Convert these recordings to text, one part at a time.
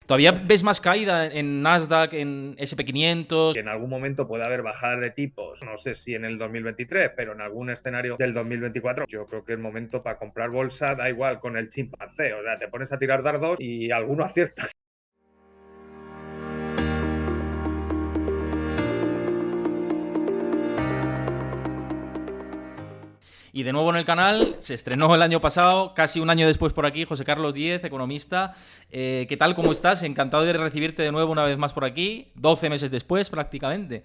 ¿Todavía ves más caída en Nasdaq, en SP 500? Que en algún momento puede haber bajadas de tipos, no sé si en el 2023, pero en algún escenario del 2024, yo creo que el momento para comprar bolsa da igual con el chimpancé, o sea, te pones a tirar dardos y alguno acierta. Y de nuevo en el canal, se estrenó el año pasado, casi un año después por aquí, José Carlos Díez, economista. ¿Qué tal? ¿Cómo estás? Encantado de recibirte de nuevo una vez más por aquí, 12 meses después prácticamente.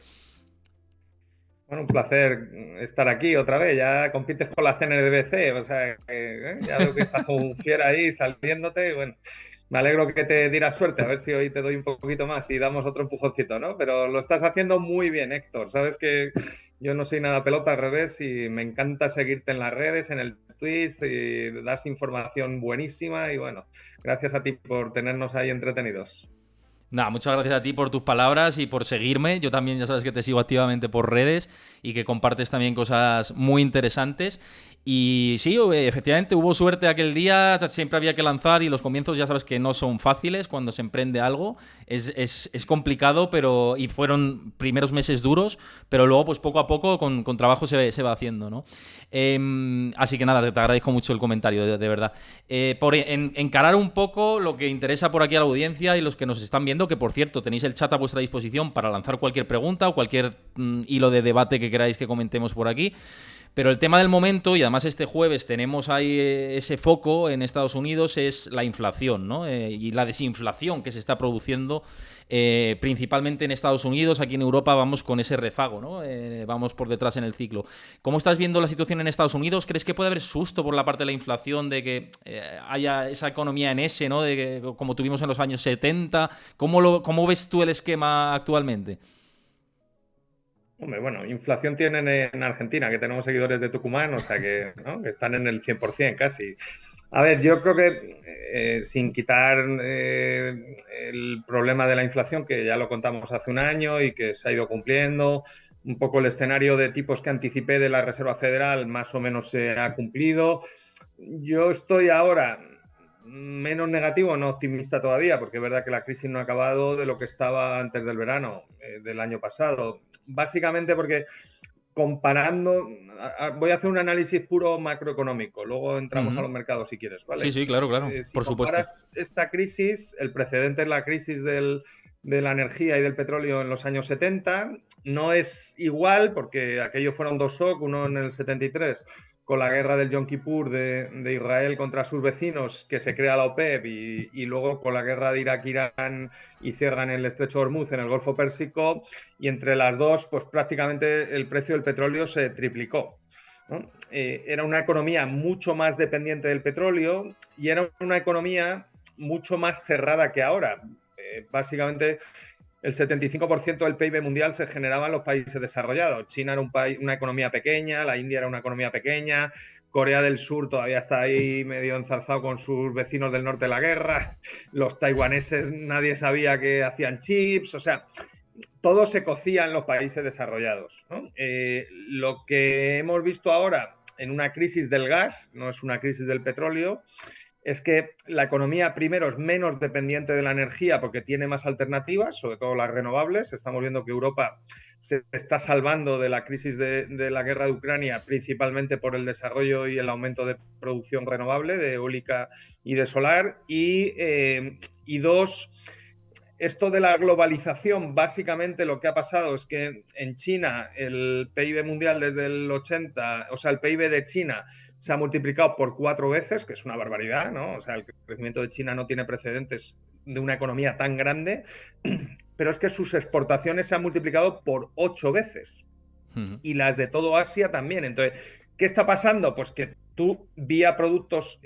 Bueno, un placer estar aquí otra vez. Ya compites con la CNBC, o sea, ya veo que estás un fiera ahí saliéndote. Bueno, me alegro que te dieras suerte. A ver si hoy te doy un poquito más y damos otro empujoncito, ¿no? Pero lo estás haciendo muy bien, Héctor. Sabes que yo no soy nada pelota al revés y me encanta seguirte en las redes, en el Twitch y das información buenísima. Y bueno, gracias a ti por tenernos ahí entretenidos. Nada, muchas gracias a ti por tus palabras y por seguirme. Yo también ya sabes que te sigo activamente por redes y que compartes también cosas muy interesantes. Y sí, efectivamente hubo suerte aquel día, siempre había que lanzar y los comienzos ya sabes que no son fáciles cuando se emprende algo. Es complicado, pero y fueron primeros meses duros, pero luego pues poco a poco con trabajo se va haciendo, ¿no? Así que nada, te agradezco mucho el comentario, de verdad. Por encarar un poco lo que interesa por aquí a la audiencia y los que nos están viendo, que por cierto tenéis el chat a vuestra disposición para lanzar cualquier pregunta o cualquier hilo de debate que queráis que comentemos por aquí. Pero el tema del momento, y además este jueves tenemos ahí ese foco en Estados Unidos, es la inflación, ¿no? Y la desinflación que se está produciendo principalmente en Estados Unidos. Aquí en Europa vamos con ese rezago, ¿no? Vamos por detrás en el ciclo. ¿Cómo estás viendo la situación en Estados Unidos? ¿Crees que puede haber susto por la parte de la inflación, de que haya esa economía en ese, ¿no? De que, como tuvimos en los años 70. ¿Cómo ves tú el esquema actualmente? Hombre, bueno, inflación tienen en Argentina, que tenemos seguidores de Tucumán, o sea que, ¿no? Que están en el 100% casi. A ver, yo creo que sin quitar el problema de la inflación, que ya lo contamos hace un año y que se ha ido cumpliendo, un poco el escenario de tipos que anticipé de la Reserva Federal más o menos se ha cumplido. Yo estoy ahora menos negativo, no optimista todavía, porque es verdad que la crisis no ha acabado de lo que estaba antes del verano del año pasado. Básicamente porque comparando, voy a hacer un análisis puro macroeconómico, luego entramos a Ujú. los mercados si quieres, Sí, ¿vale? sí, claro, claro, Si por supuesto. comparas esta crisis, el precedente es la crisis de la energía y del petróleo en los años 70, no es igual porque aquello fueron dos shocks, uno en el 73 con la guerra del Yom Kippur de Israel contra sus vecinos, que se crea la OPEP, y luego con la guerra de Irak-Irán y cierran el estrecho de Hormuz en el Golfo Pérsico, y entre las dos, pues prácticamente el precio del petróleo se triplicó, ¿no? Era una economía mucho más dependiente del petróleo y era una economía mucho más cerrada que ahora. Básicamente el 75% del PIB mundial se generaba en los países desarrollados. China era una economía pequeña, la India era una economía pequeña, Corea del Sur todavía está ahí medio enzarzado con sus vecinos del norte de la guerra, los taiwaneses nadie sabía que hacían chips, o sea, todo se cocía en los países desarrollados, ¿no? Lo que hemos visto ahora en una crisis del gas, no es una crisis del petróleo, es que la economía primero es menos dependiente de la energía porque tiene más alternativas, sobre todo las renovables. Estamos viendo que Europa se está salvando de la crisis de la guerra de Ucrania principalmente por el desarrollo y el aumento de producción renovable, de eólica y de solar. Y dos, esto de la globalización, básicamente lo que ha pasado es que en China el PIB mundial desde el 80, o sea, el PIB de China se ha multiplicado por 4 veces, que es una barbaridad, ¿no? O sea, el crecimiento de China no tiene precedentes de una economía tan grande, pero es que sus exportaciones se han multiplicado por 8 veces Ujú. y las de todo Asia también. Entonces, ¿qué está pasando? Pues que tú, vía productos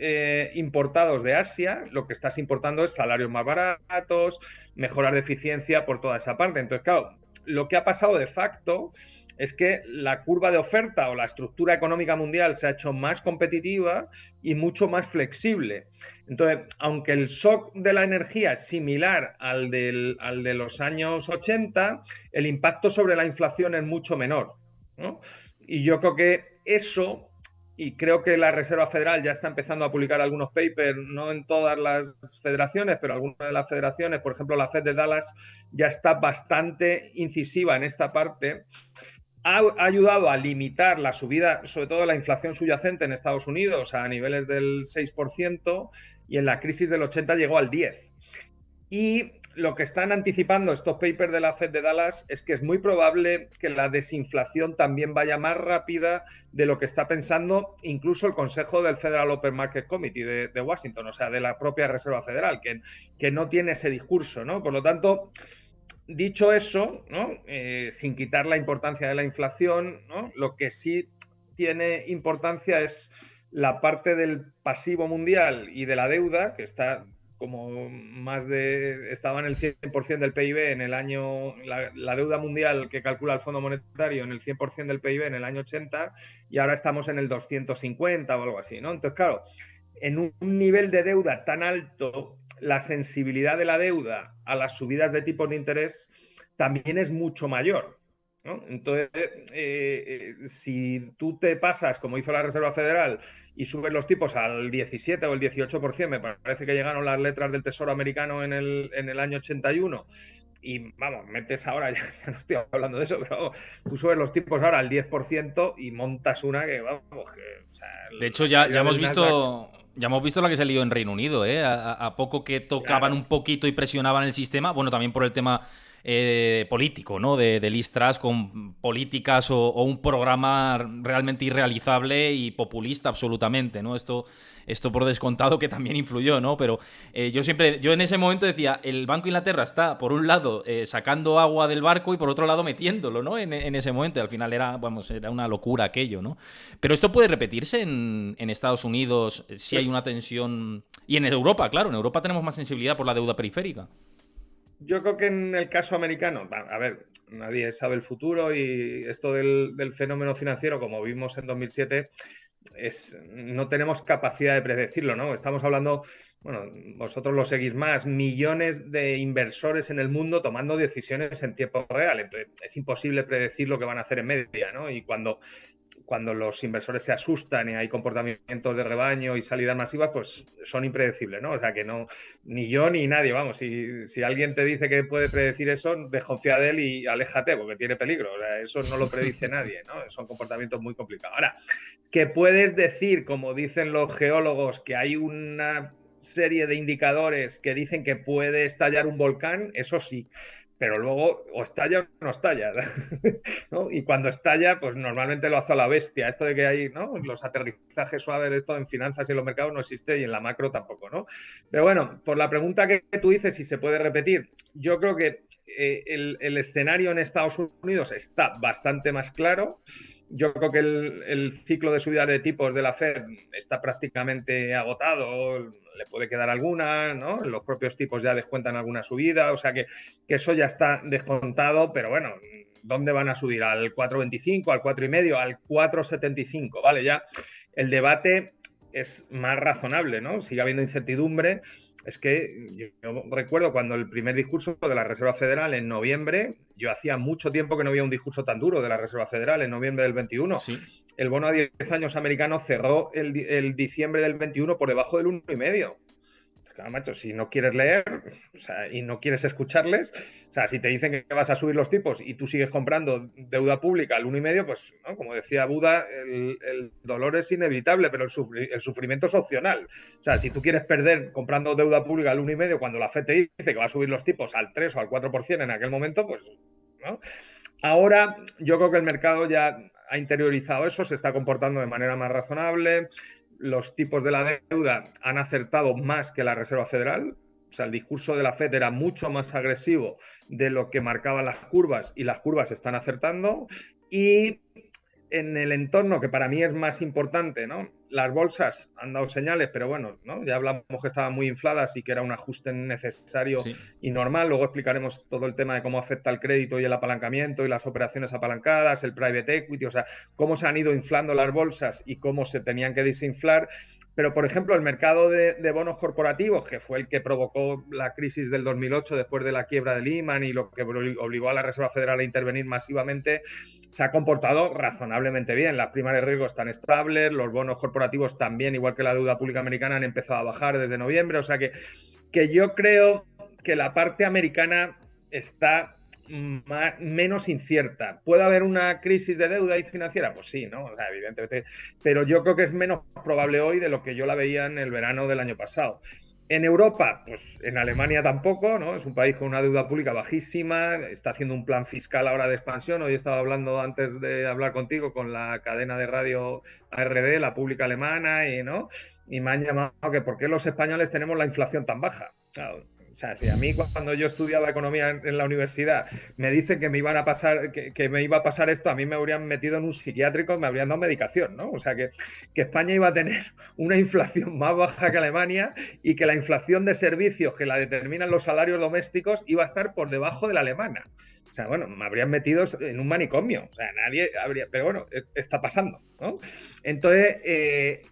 importados de Asia, lo que estás importando es salarios más baratos, mejorar de eficiencia por toda esa parte. Entonces, claro, lo que ha pasado de facto es que la curva de oferta o la estructura económica mundial se ha hecho más competitiva y mucho más flexible. Entonces, aunque el shock de la energía es similar al de los años 80, el impacto sobre la inflación es mucho menor, ¿no? Y yo creo que eso y creo que la Reserva Federal ya está empezando a publicar algunos papers, no en todas las federaciones, pero algunas de las federaciones, por ejemplo, la Fed de Dallas ya está bastante incisiva en esta parte. Ha ayudado a limitar la subida, sobre todo la inflación subyacente en Estados Unidos, a niveles del 6%, y en la crisis del 80 llegó al 10%. Y lo que están anticipando estos papers de la Fed de Dallas es que es muy probable que la desinflación también vaya más rápida de lo que está pensando incluso el Consejo del Federal Open Market Committee de Washington, o sea, de la propia Reserva Federal, que no tiene ese discurso, ¿no? Por lo tanto, dicho eso, ¿no? Sin quitar la importancia de la inflación, ¿no? Lo que sí tiene importancia es la parte del pasivo mundial y de la deuda, que está como estaba en el 100% del PIB en el año, la deuda mundial que calcula el Fondo Monetario en el 100% del PIB en el año 80, y ahora estamos en el 250 o algo así, ¿no? Entonces, claro, en un nivel de deuda tan alto, la sensibilidad de la deuda a las subidas de tipos de interés también es mucho mayor, ¿no? Entonces, si tú te pasas, como hizo la Reserva Federal, y subes los tipos al 17 o el 18%, me parece que llegaron las letras del Tesoro americano en el año 81, y vamos, metes ahora, ya no estoy hablando de eso, pero tú subes los tipos ahora al 10% y montas una que, vamos, o sea, De hecho, ya hemos visto... Ya hemos visto la que se lió en Reino Unido, ¿eh? A poco que tocaban un poquito y presionaban el sistema, bueno, también por el tema político, ¿no? De Liz Truss con políticas o un programa realmente irrealizable y populista absolutamente, ¿no? Esto por descontado que también influyó, ¿no? Pero yo en ese momento decía, el Banco de Inglaterra está, por un lado, sacando agua del barco y por otro lado metiéndolo, ¿no? En ese momento. Al final era una locura aquello, ¿no? Pero esto puede repetirse en Estados Unidos si hay una tensión... Y en Europa, claro, en Europa tenemos más sensibilidad por la deuda periférica. Yo creo que en el caso americano, a ver, nadie sabe el futuro, y esto del fenómeno financiero, como vimos en 2007, no tenemos capacidad de predecirlo, ¿no? Estamos hablando, bueno, vosotros lo seguís más, millones de inversores en el mundo tomando decisiones en tiempo real. Entonces, es imposible predecir lo que van a hacer en media, ¿no? Y cuando los inversores se asustan y hay comportamientos de rebaño y salidas masivas, pues son impredecibles, ¿no? O sea que no, ni yo ni nadie, vamos, si alguien te dice que puede predecir eso, desconfía de él y aléjate porque tiene peligro. O sea, eso no lo predice nadie, ¿no? Son comportamientos muy complicados. Ahora, ¿qué puedes decir, como dicen los geólogos, que hay una serie de indicadores que dicen que puede estallar un volcán? Eso sí. Pero luego o estalla o no estalla, ¿no? Y cuando estalla, pues normalmente lo hace a la bestia. Esto de que hay, ¿no? Los aterrizajes suaves, esto en finanzas y en los mercados no existe, y en la macro tampoco, ¿no? Pero bueno, por la pregunta que tú dices, si se puede repetir, yo creo que el escenario en Estados Unidos está bastante más claro. Yo creo que el ciclo de subida de tipos de la Fed está prácticamente agotado. Le puede quedar alguna, ¿no? Los propios tipos ya descuentan alguna subida, o sea que eso ya está descontado, pero bueno, ¿dónde van a subir? ¿Al 4,25, al 4,5, al 4,75? Vale, ya el debate es más razonable, ¿no? Sigue habiendo incertidumbre. Es que yo recuerdo cuando el primer discurso de la Reserva Federal en noviembre, yo hacía mucho tiempo que no había un discurso tan duro de la Reserva Federal en noviembre del 21. Sí. El bono a 10 años americano cerró el diciembre del 21 por debajo del 1,5. Claro, macho, si no quieres leer, o sea, y no quieres escucharles, o sea, si te dicen que vas a subir los tipos y tú sigues comprando deuda pública al 1,5, pues, ¿no? Como decía Buda, el dolor es inevitable, pero el sufrimiento es opcional. O sea, si tú quieres perder comprando deuda pública al 1,5 cuando la FED te dice que va a subir los tipos al 3 o al 4% en aquel momento, pues, ¿no? Ahora yo creo que el mercado ya ha interiorizado eso, se está comportando de manera más razonable. Los tipos de la deuda han acertado más que la Reserva Federal. O sea, el discurso de la Fed era mucho más agresivo de lo que marcaban las curvas, y las curvas están acertando. Y en el entorno, que para mí es más importante, ¿no? Las bolsas han dado señales, pero bueno, ¿no? Ya hablamos que estaban muy infladas y que era un ajuste necesario y normal. Luego explicaremos todo el tema de cómo afecta el crédito y el apalancamiento y las operaciones apalancadas, el private equity, o sea, cómo se han ido inflando las bolsas y cómo se tenían que desinflar. Pero, por ejemplo, el mercado de bonos corporativos, que fue el que provocó la crisis del 2008 después de la quiebra de Lehman y lo que obligó a la Reserva Federal a intervenir masivamente, se ha comportado razonablemente bien. Las primas de riesgo están estables, los bonos corporativos también, igual que la deuda pública americana, han empezado a bajar desde noviembre. O sea que yo creo que la parte americana está menos incierta. ¿Puede haber una crisis de deuda y financiera? Pues sí, ¿no? O sea, evidentemente. Pero yo creo que es menos probable hoy de lo que yo la veía en el verano del año pasado. En Europa, pues en Alemania tampoco, ¿no? Es un país con una deuda pública bajísima, está haciendo un plan fiscal ahora de expansión. Hoy estaba hablando, antes de hablar contigo, con la cadena de radio ARD, la pública alemana, ¿no? Y me han llamado que por qué los españoles tenemos la inflación tan baja. Claro, o sea, si a mí cuando yo estudiaba economía en la universidad me dicen que me iban a pasar, que me iba a pasar esto, a mí me habrían metido en un psiquiátrico, me habrían dado medicación, ¿no? O sea, que España iba a tener una inflación más baja que Alemania y que la inflación de servicios que la determinan los salarios domésticos iba a estar por debajo de la alemana. O sea, bueno, me habrían metido en un manicomio. O sea, nadie habría... Pero bueno, está pasando, ¿no? Entonces,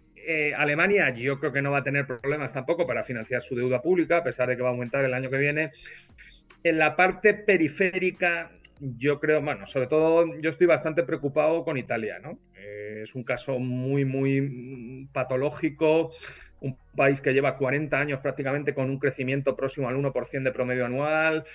Alemania yo creo que no va a tener problemas tampoco para financiar su deuda pública, a pesar de que va a aumentar el año que viene. En la parte periférica, yo creo, bueno, sobre todo yo estoy bastante preocupado con Italia, ¿no? Es un caso muy, muy patológico, un país que lleva 40 años prácticamente con un crecimiento próximo al 1% de promedio anual,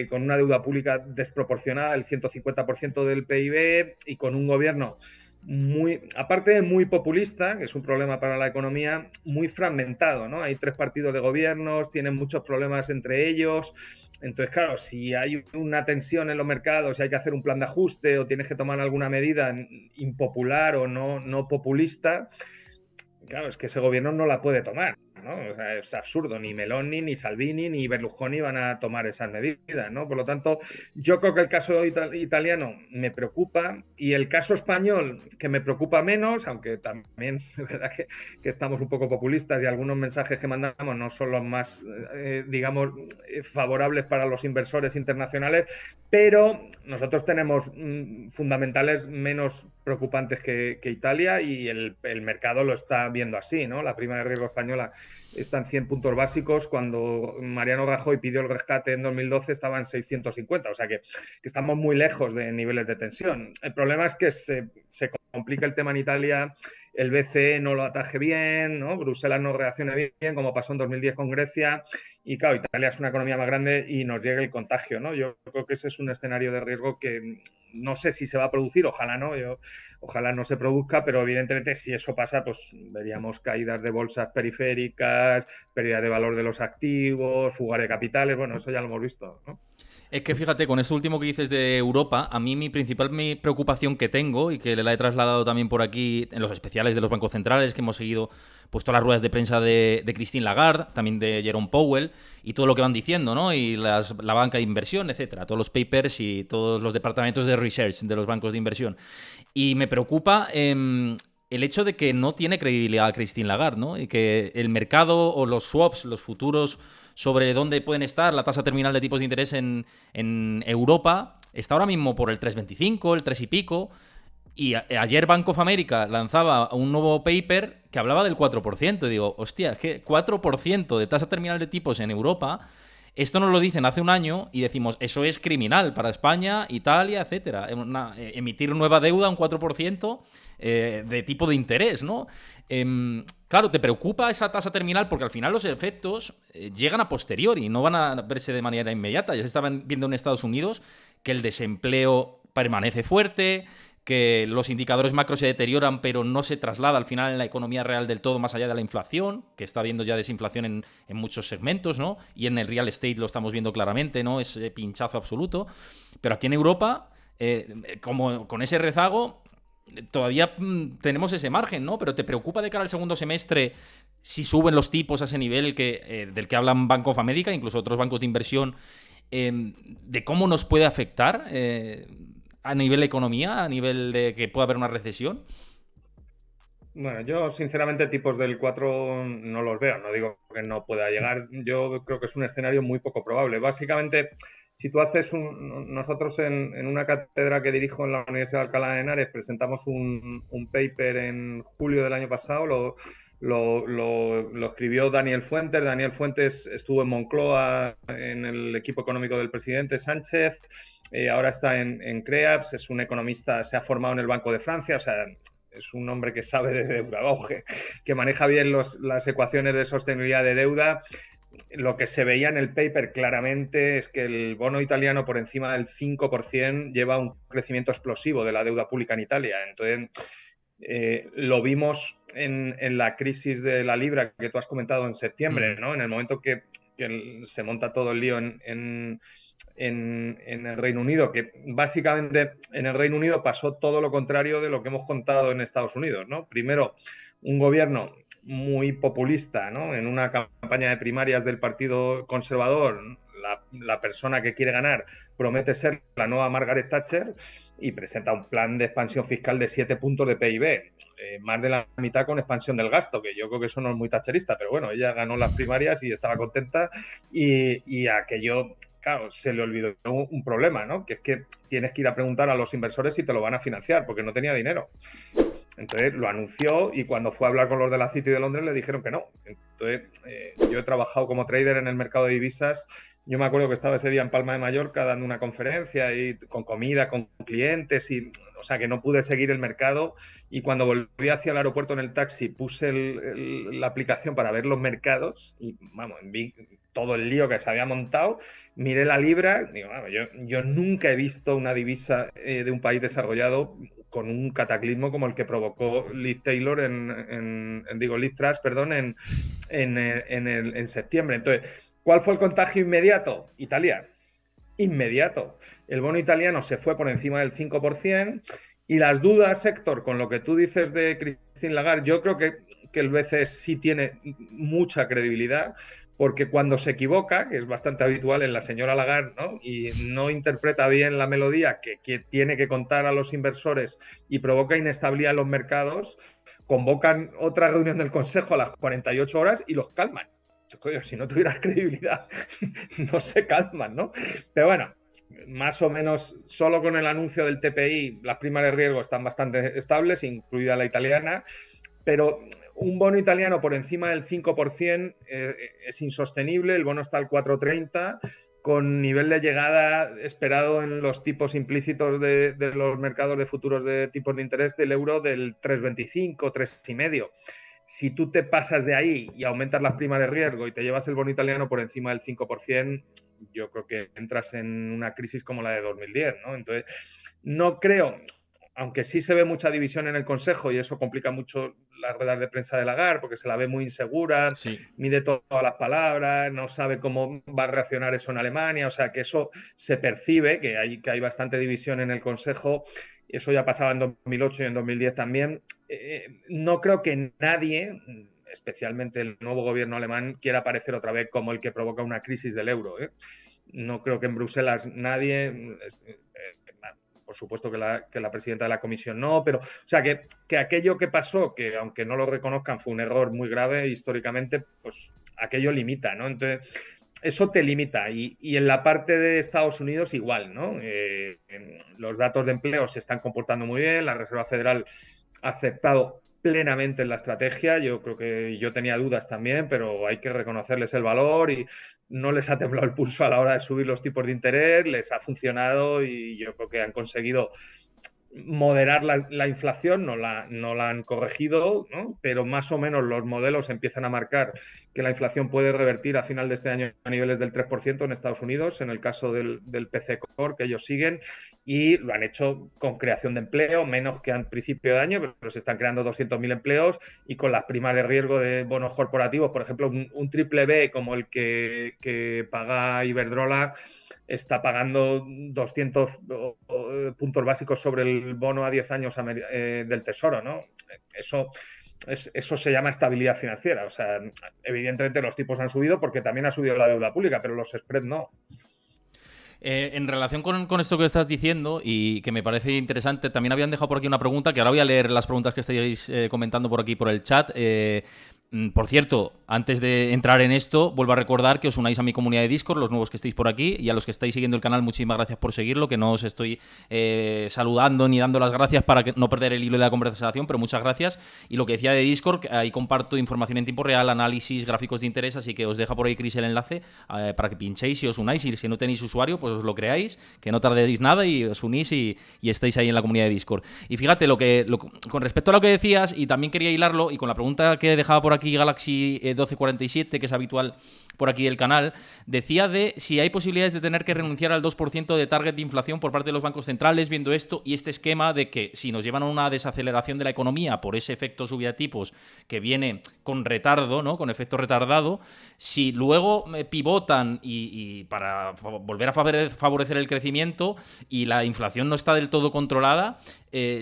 con una deuda pública desproporcionada, el 150% del PIB, y con un gobierno muy, aparte de muy populista, que es un problema para la economía, muy fragmentado, ¿no? Hay 3 partidos de gobiernos, tienen muchos problemas entre ellos. Entonces, claro, si hay una tensión en los mercados, si hay que hacer un plan de ajuste o tienes que tomar alguna medida impopular o no populista, claro, es que ese gobierno no la puede tomar, ¿no? O sea, es absurdo. Ni Meloni, ni Salvini, ni Berlusconi van a tomar esas medidas, ¿no? Por lo tanto, yo creo que el caso italiano me preocupa y el caso español, que me preocupa menos, aunque también es verdad que estamos un poco populistas y algunos mensajes que mandamos no son los más, digamos, favorables para los inversores internacionales, pero nosotros tenemos fundamentales menos preocupantes que Italia y el mercado lo está viendo así, ¿no? La prima de riesgo española está en 100 puntos básicos. Cuando Mariano Rajoy pidió el rescate en 2012 estaba en 650, o sea que estamos muy lejos de niveles de tensión. El problema es que se complica el tema en Italia, el BCE no lo ataje bien, ¿no? Bruselas no reacciona bien, como pasó en 2010 con Grecia, y claro, Italia es una economía más grande y nos llega el contagio, ¿no? Yo creo que ese es un escenario de riesgo que no sé si se va a producir, ojalá no, ojalá no se produzca, pero evidentemente si eso pasa, pues veríamos caídas de bolsas periféricas, pérdida de valor de los activos, fuga de capitales, bueno, eso ya lo hemos visto, ¿no? Es que fíjate, con esto último que dices de Europa, a mí mi principal preocupación que tengo y que la he trasladado también por aquí en los especiales de los bancos centrales, que hemos seguido pues todas las ruedas de prensa de Christine Lagarde, también de Jerome Powell, y todo lo que van diciendo, ¿no? Y la banca de inversión, etcétera, todos los papers y todos los departamentos de research de los bancos de inversión. Y me preocupa el hecho de que no tiene credibilidad Christine Lagarde, ¿no? Y que el mercado o los swaps, los futuros sobre dónde pueden estar la tasa terminal de tipos de interés en Europa, está ahora mismo por el 3,25, el 3 y pico. Y ayer Bank of America lanzaba un nuevo paper que hablaba del 4%. Y digo, hostia, es que 4% de tasa terminal de tipos en Europa, esto nos lo dicen hace un año y decimos, eso es criminal para España, Italia, etcétera. Emitir nueva deuda un 4% de tipo de interés, ¿no? Claro, te preocupa esa tasa terminal porque al final los efectos llegan a posteriori, no van a verse de manera inmediata. Ya se estaban viendo en Estados Unidos que el desempleo permanece fuerte, que los indicadores macro se deterioran, pero no se traslada al final en la economía real del todo, más allá de la inflación, que está habiendo ya desinflación en muchos segmentos, ¿no? Y en el real estate lo estamos viendo claramente, ¿no? Ese pinchazo absoluto. Pero aquí en Europa, como con ese rezago, todavía tenemos ese margen, ¿no? Pero te preocupa de cara al segundo semestre si suben los tipos a ese nivel del que hablan Bank of America, incluso otros bancos de inversión, de cómo nos puede afectar a nivel de economía, a nivel de que pueda haber una recesión. Bueno, yo sinceramente tipos del 4 no los veo, no digo que no pueda llegar, yo creo que es un escenario muy poco probable. Básicamente, si tú haces nosotros en una cátedra que dirijo en la Universidad de Alcalá de Henares presentamos un paper en julio del año pasado, lo escribió Daniel Fuentes. Daniel Fuentes estuvo en Moncloa en el equipo económico del presidente Sánchez, ahora está en CREAPS, es un economista, se ha formado en el Banco de Francia, o sea, es un hombre que sabe de deuda, que maneja bien las ecuaciones de sostenibilidad de deuda. Lo que se veía en el paper claramente es que el bono italiano por encima del 5% lleva un crecimiento explosivo de la deuda pública en Italia. Entonces, lo vimos en la crisis de la libra que tú has comentado en septiembre, ¿no? En el momento que se monta todo el lío en el Reino Unido, que básicamente en el Reino Unido pasó todo lo contrario de lo que hemos contado en Estados Unidos, ¿no? Primero, un gobierno muy populista, ¿no? En una campaña de primarias del Partido Conservador, la persona que quiere ganar promete ser la nueva Margaret Thatcher y presenta un plan de expansión fiscal de 7 puntos de PIB, más de la mitad con expansión del gasto, que yo creo que eso no es muy thatcherista, pero bueno, ella ganó las primarias y estaba contenta y aquello, claro, se le olvidó un problema, ¿no? Que es que tienes que ir a preguntar a los inversores si te lo van a financiar, porque no tenía dinero. Entonces lo anunció y cuando fue a hablar con los de la City de Londres le dijeron que no. Entonces yo he trabajado como trader en el mercado de divisas. Yo me acuerdo que estaba ese día en Palma de Mallorca dando una conferencia y con comida, con clientes, y, o sea que no pude seguir el mercado. Y cuando volví hacia el aeropuerto en el taxi puse la aplicación para ver los mercados y vamos, vi todo el lío que se había montado. Miré la libra, digo, vamos, yo nunca he visto una divisa de un país desarrollado con un cataclismo como el que provocó Liz Taylor Liz Truss, perdón, en septiembre. Entonces, ¿cuál fue el contagio inmediato? Italia. Inmediato. El bono italiano se fue por encima del 5% y las dudas, Héctor, con lo que tú dices de Christine Lagarde, yo creo que el BCE sí tiene mucha credibilidad, porque cuando se equivoca, que es bastante habitual en la señora Lagarde, ¿no? Y no interpreta bien la melodía que tiene que contar a los inversores y provoca inestabilidad en los mercados, convocan otra reunión del Consejo a las 48 horas y los calman. Coño, si no tuvieras credibilidad, no se calman, ¿no? Pero bueno, más o menos solo con el anuncio del TPI, las primas de riesgo están bastante estables, incluida la italiana, pero un bono italiano por encima del 5% es insostenible, el bono está al 4,30, con nivel de llegada esperado en los tipos implícitos de los mercados de futuros de tipos de interés del euro del 3,25, 3,5. Si tú te pasas de ahí y aumentas las primas de riesgo y te llevas el bono italiano por encima del 5%, yo creo que entras en una crisis como la de 2010, ¿no? Entonces, no creo, aunque sí se ve mucha división en el Consejo y eso complica mucho las ruedas de prensa de Lagarde porque se la ve muy insegura, sí, mide todas las palabras, no sabe cómo va a reaccionar eso en Alemania, o sea que eso se percibe, que hay bastante división en el Consejo. Eso ya pasaba en 2008 y en 2010 también. No creo que nadie, especialmente el nuevo gobierno alemán, quiera aparecer otra vez como el que provoca una crisis del euro. No creo que en Bruselas nadie... por supuesto que la presidenta de la comisión no, pero o sea que aquello que pasó, que aunque no lo reconozcan fue un error muy grave históricamente, pues aquello limita, ¿no? Entonces, eso te limita. Y en la parte de Estados Unidos igual, ¿no? Los datos de empleo se están comportando muy bien, la Reserva Federal ha aceptado plenamente en la estrategia. Yo creo que yo tenía dudas también, pero hay que reconocerles el valor y no les ha temblado el pulso a la hora de subir los tipos de interés, les ha funcionado y yo creo que han conseguido moderar la inflación, no la han corregido, ¿no? Pero más o menos los modelos empiezan a marcar que la inflación puede revertir a final de este año a niveles del 3% en Estados Unidos, en el caso del PC Core que ellos siguen, y lo han hecho con creación de empleo, menos que al principio de año, pero se están creando 200.000 empleos y con las primas de riesgo de bonos corporativos, por ejemplo, un triple B como el que paga Iberdrola, está pagando 200 puntos básicos sobre el bono a 10 años del Tesoro, ¿no? Eso se llama estabilidad financiera. O sea, evidentemente los tipos han subido porque también ha subido la deuda pública, pero los spreads no. En relación con esto que estás diciendo y que me parece interesante, también habían dejado por aquí una pregunta, que ahora voy a leer las preguntas que estáis comentando por aquí por el chat. Por cierto, antes de entrar en esto, vuelvo a recordar que os unáis a mi comunidad de Discord, los nuevos que estéis por aquí, y a los que estáis siguiendo el canal, muchísimas gracias por seguirlo, que no os estoy saludando ni dando las gracias para no perder el hilo de la conversación, pero muchas gracias. Y lo que decía de Discord, ahí comparto información en tiempo real, análisis, gráficos de interés, así que os deja por ahí, Chris, el enlace para que pinchéis y os unáis, y si no tenéis usuario, pues os lo creáis, que no tardéis nada y os unís y estáis ahí en la comunidad de Discord. Y fíjate, con respecto a lo que decías, y también quería hilarlo, y con la pregunta que dejaba por aquí Galaxy 1247, que es habitual por aquí del canal, decía de si hay posibilidades de tener que renunciar al 2% de target de inflación por parte de los bancos centrales, viendo esto y este esquema de que si nos llevan a una desaceleración de la economía por ese efecto subida de tipos que viene con retardo, ¿no? Con efecto retardado, si luego pivotan y para volver a favorecer el crecimiento y la inflación no está del todo controlada,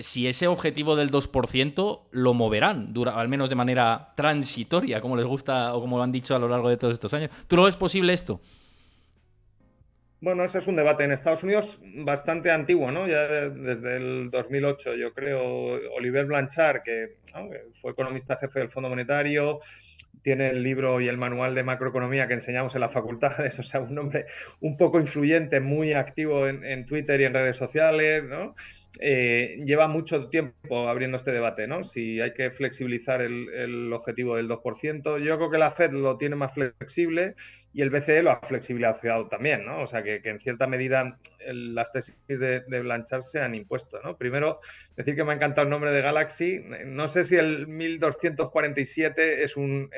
si ese objetivo del 2% lo moverán, al menos de manera transitoria, como les gusta o como lo han dicho a lo largo de todos estos años. ¿Tú lo ves posible esto? Bueno, ese es un debate en Estados Unidos bastante antiguo, ¿no? Ya desde el 2008, yo creo, Oliver Blanchard, ¿no? Que fue economista jefe del Fondo Monetario, tiene el libro y el manual de macroeconomía que enseñamos en las facultades, o sea, un hombre un poco influyente, muy activo en Twitter y en redes sociales, ¿no? Lleva mucho tiempo abriendo este debate, ¿no? Si hay que flexibilizar el objetivo del 2%. Yo creo que la Fed lo tiene más flexible y el BCE lo ha flexibilizado también, ¿no? O sea, que en cierta medida las tesis de Blanchard se han impuesto, ¿no? Primero, decir que me ha encantado el nombre de Galaxy. No sé si el 1247 es un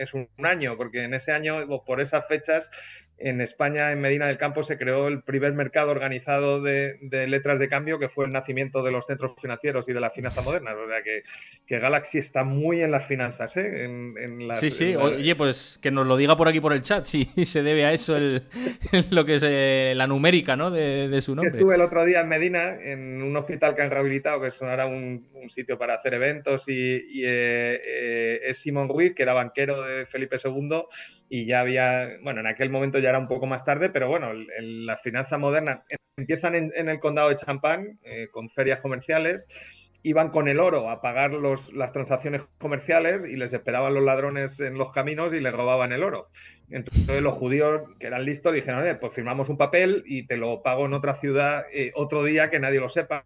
año, porque en ese año, o por esas fechas, en España, en Medina del Campo, se creó el primer mercado organizado de letras de cambio, que fue el nacimiento de los centros financieros y de la finanza moderna. O sea, que Galaxy está muy en las finanzas, ¿eh? Sí. Oye, pues que nos lo diga por aquí por el chat, si se debe a eso lo que es la numérica, ¿no? de su nombre. Estuve el otro día en Medina, en un hospital que han rehabilitado, que es ahora un sitio para hacer eventos, y es Simón Ruiz, que era banquero de Felipe II, y ya había, bueno, en aquel momento ya era un poco más tarde, pero bueno, las finanzas modernas empiezan en el condado de Champagne, con ferias comerciales. Iban con el oro a pagar las transacciones comerciales y les esperaban los ladrones en los caminos y les robaban el oro. Entonces los judíos, que eran listos, dijeron, pues firmamos un papel y te lo pago en otra ciudad otro día que nadie lo sepa.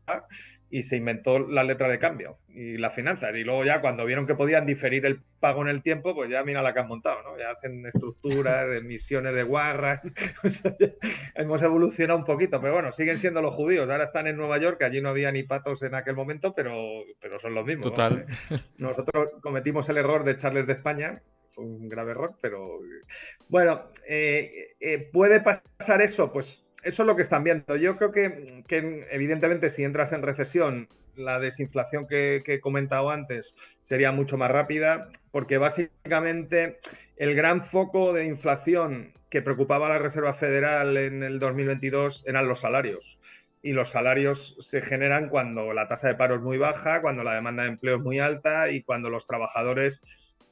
Y se inventó la letra de cambio y las finanzas. Y luego ya cuando vieron que podían diferir el pago en el tiempo, pues ya mira la que han montado, ¿no? Ya hacen estructuras, emisiones de Warrant. O sea, hemos evolucionado un poquito, pero bueno, siguen siendo los judíos. Ahora están en Nueva York, que allí no había ni patos en aquel momento, pero son los mismos. Total. Nosotros cometimos el error de echarles de España. Fue un grave error, pero bueno, ¿puede pasar eso? Pues eso es lo que están viendo. Yo creo que evidentemente si entras en recesión, la desinflación que he comentado antes sería mucho más rápida, porque básicamente el gran foco de inflación que preocupaba a la Reserva Federal en el 2022 eran los salarios. Y los salarios se generan cuando la tasa de paro es muy baja, cuando la demanda de empleo es muy alta y cuando los trabajadores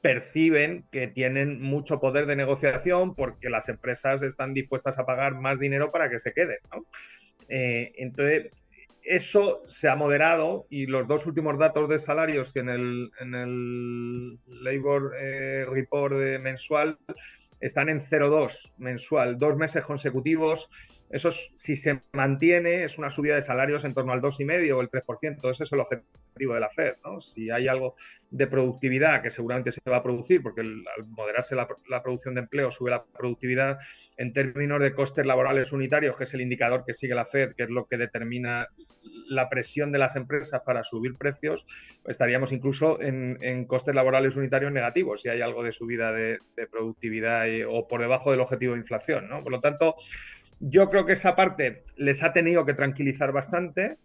perciben que tienen mucho poder de negociación porque las empresas están dispuestas a pagar más dinero para que se queden, ¿no? Entonces, eso se ha moderado y los dos últimos datos de salarios que en el Labor Report mensual están en 0,2 mensual, 2 meses consecutivos. Eso, si se mantiene, es una subida de salarios en torno al 2,5 o el 3%. Ese es el objetivo de la Fed, ¿no? Si hay algo de productividad, que seguramente se va a producir, porque al moderarse la producción de empleo sube la productividad, en términos de costes laborales unitarios, que es el indicador que sigue la Fed, que es lo que determina la presión de las empresas para subir precios, estaríamos incluso en costes laborales unitarios negativos, si hay algo de subida de productividad o por debajo del objetivo de inflación, ¿no? Por lo tanto, yo creo que esa parte les ha tenido que tranquilizar bastante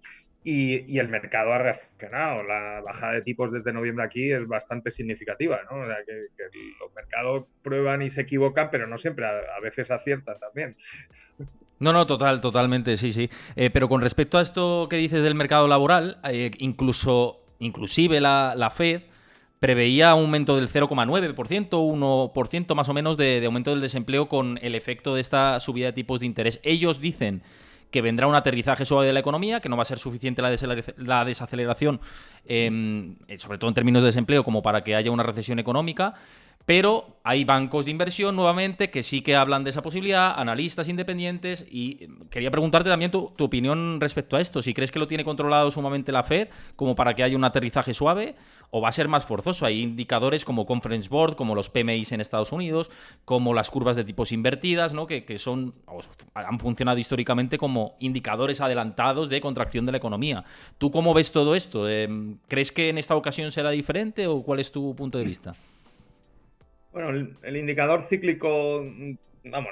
y el mercado ha reaccionado. La bajada de tipos desde noviembre aquí es bastante significativa, ¿no? O sea, que los mercados prueban y se equivocan, pero no siempre, a veces aciertan también. No, totalmente, sí. Pero con respecto a esto que dices del mercado laboral, inclusive la Fed preveía un aumento del 0,9%, 1% más o menos de aumento del desempleo con el efecto de esta subida de tipos de interés. Ellos dicen que vendrá un aterrizaje suave de la economía, que no va a ser suficiente la desaceleración, sobre todo en términos de desempleo, como para que haya una recesión económica, Pero hay bancos de inversión nuevamente que sí que hablan de esa posibilidad, analistas independientes, y quería preguntarte también tu opinión respecto a esto. Si crees que lo tiene controlado sumamente la Fed como para que haya un aterrizaje suave, o va a ser más forzoso. Hay indicadores como Conference Board, como los PMIs en Estados Unidos, como las curvas de tipos invertidas, ¿no? que son, han funcionado históricamente como indicadores adelantados de contracción de la economía. ¿Tú cómo ves todo esto? ¿Crees que en esta ocasión será diferente o cuál es tu punto de vista? Bueno, el indicador cíclico, vamos,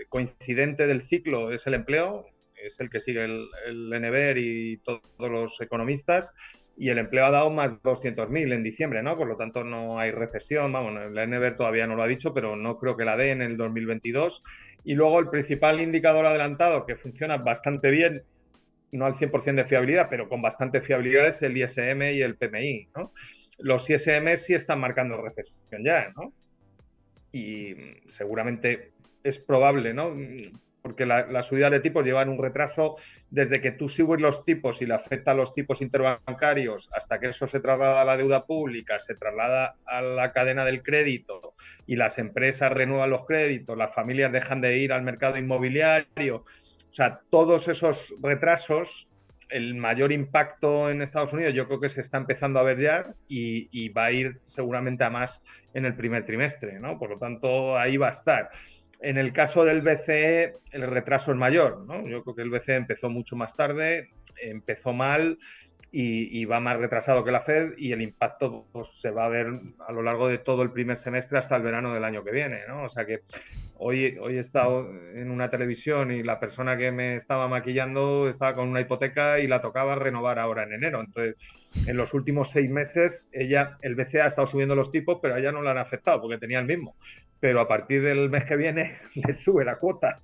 coincidente del ciclo es el empleo, es el que sigue el NBER y todos los economistas, y el empleo ha dado más 200.000 en diciembre, ¿no? Por lo tanto, no hay recesión, vamos, el NBER todavía no lo ha dicho, pero no creo que la dé en el 2022. Y luego el principal indicador adelantado que funciona bastante bien, no al 100% de fiabilidad, pero con bastante fiabilidad, es el ISM y el PMI, ¿no? Los ISM sí están marcando recesión ya, ¿no? Y seguramente es probable, ¿no? Porque la subida de tipos lleva en un retraso desde que tú subes los tipos y le afecta a los tipos interbancarios hasta que eso se traslada a la deuda pública, se traslada a la cadena del crédito y las empresas renuevan los créditos, las familias dejan de ir al mercado inmobiliario. O sea, todos esos retrasos, el mayor impacto en Estados Unidos yo creo que se está empezando a ver ya y va a ir seguramente a más en el primer trimestre, ¿no? Por lo tanto, ahí va a estar. En el caso del BCE, el retraso es mayor, ¿no? Yo creo que el BCE empezó mucho más tarde, empezó mal y va más retrasado que la Fed, y el impacto pues, se va a ver a lo largo de todo el primer semestre hasta el verano del año que viene, ¿no? O sea que hoy he estado en una televisión y la persona que me estaba maquillando estaba con una hipoteca y la tocaba renovar ahora en enero. Entonces, en los últimos 6 meses, el BCE ha estado subiendo los tipos, pero a ella no le han afectado porque tenía el mismo. Pero a partir del mes que viene le sube la cuota.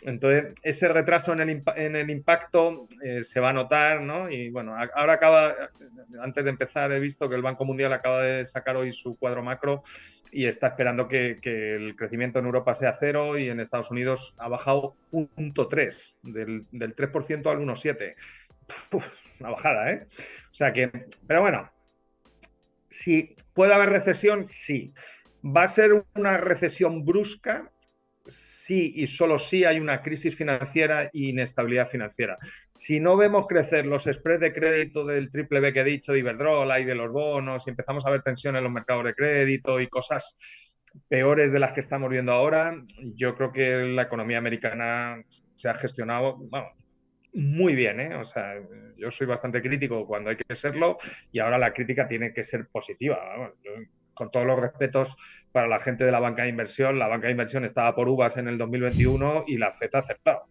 Entonces, ese retraso en el impacto se va a notar, ¿no? Y bueno, ahora antes de empezar, he visto que el Banco Mundial acaba de sacar hoy su cuadro macro y está esperando que el crecimiento en Europa sea cero, y en Estados Unidos ha bajado 1,3, del 3% al 1,7. Una bajada, ¿eh? O sea que, pero bueno, si puede haber recesión, sí. ¿Va a ser una recesión brusca? Sí, y solo sí hay una crisis financiera e inestabilidad financiera. Si no vemos crecer los spreads de crédito del triple B que he dicho, de Iberdrola y de los bonos, y empezamos a ver tensión en los mercados de crédito y cosas peores de las que estamos viendo ahora, yo creo que la economía americana se ha gestionado, bueno, muy bien, ¿eh? O sea, yo soy bastante crítico cuando hay que serlo, y ahora la crítica tiene que ser positiva. Vamos, con todos los respetos para la gente de la banca de inversión estaba por uvas en el 2021 y la FED ha aceptado.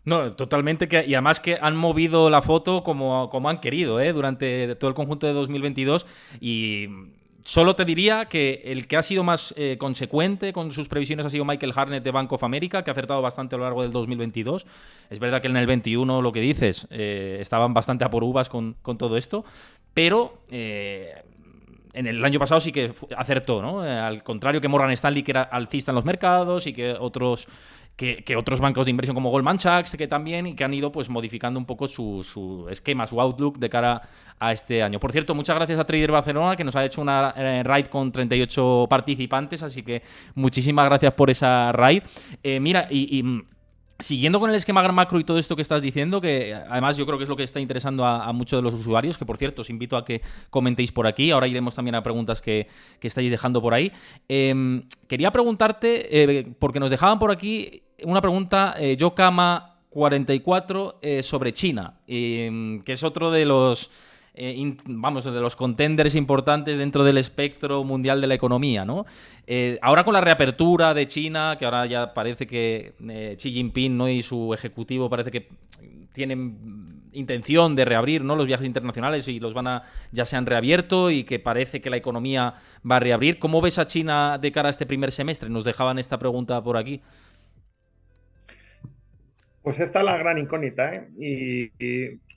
No, totalmente. Y además que han movido la foto como han querido, durante todo el conjunto de 2022. Y solo te diría que el que ha sido más consecuente con sus previsiones ha sido Michael Hartnett de Bank of America, que ha acertado bastante a lo largo del 2022. Es verdad que en el 21, lo que dices, estaban bastante a por uvas con todo esto, pero en el año pasado sí que acertó, ¿no? Al contrario que Morgan Stanley, que era alcista en los mercados, y que otros bancos de inversión como Goldman Sachs, que también, y que han ido pues modificando un poco su esquema, su outlook de cara a este año. Por cierto, muchas gracias a Trader Barcelona, que nos ha hecho una raid con 38 participantes, así que muchísimas gracias por esa raid. Mira, siguiendo con el esquema macro y todo esto que estás diciendo, que además yo creo que es lo que está interesando a muchos de los usuarios, que por cierto os invito a que comentéis por aquí, ahora iremos también a preguntas que estáis dejando por ahí. Quería preguntarte, porque nos dejaban por aquí una pregunta, Yokama44, sobre China, que es otro de los de los contenders importantes dentro del espectro mundial de la economía, ¿no? Ahora con la reapertura de China, que ahora ya parece que Xi Jinping, ¿no?, y su ejecutivo parece que tienen intención de reabrir, ¿no?, los viajes internacionales, y ya se han reabierto, y que parece que la economía va a reabrir. ¿Cómo ves a China de cara a este primer semestre? Nos dejaban esta pregunta por aquí. Pues esta es la gran incógnita, ¿eh?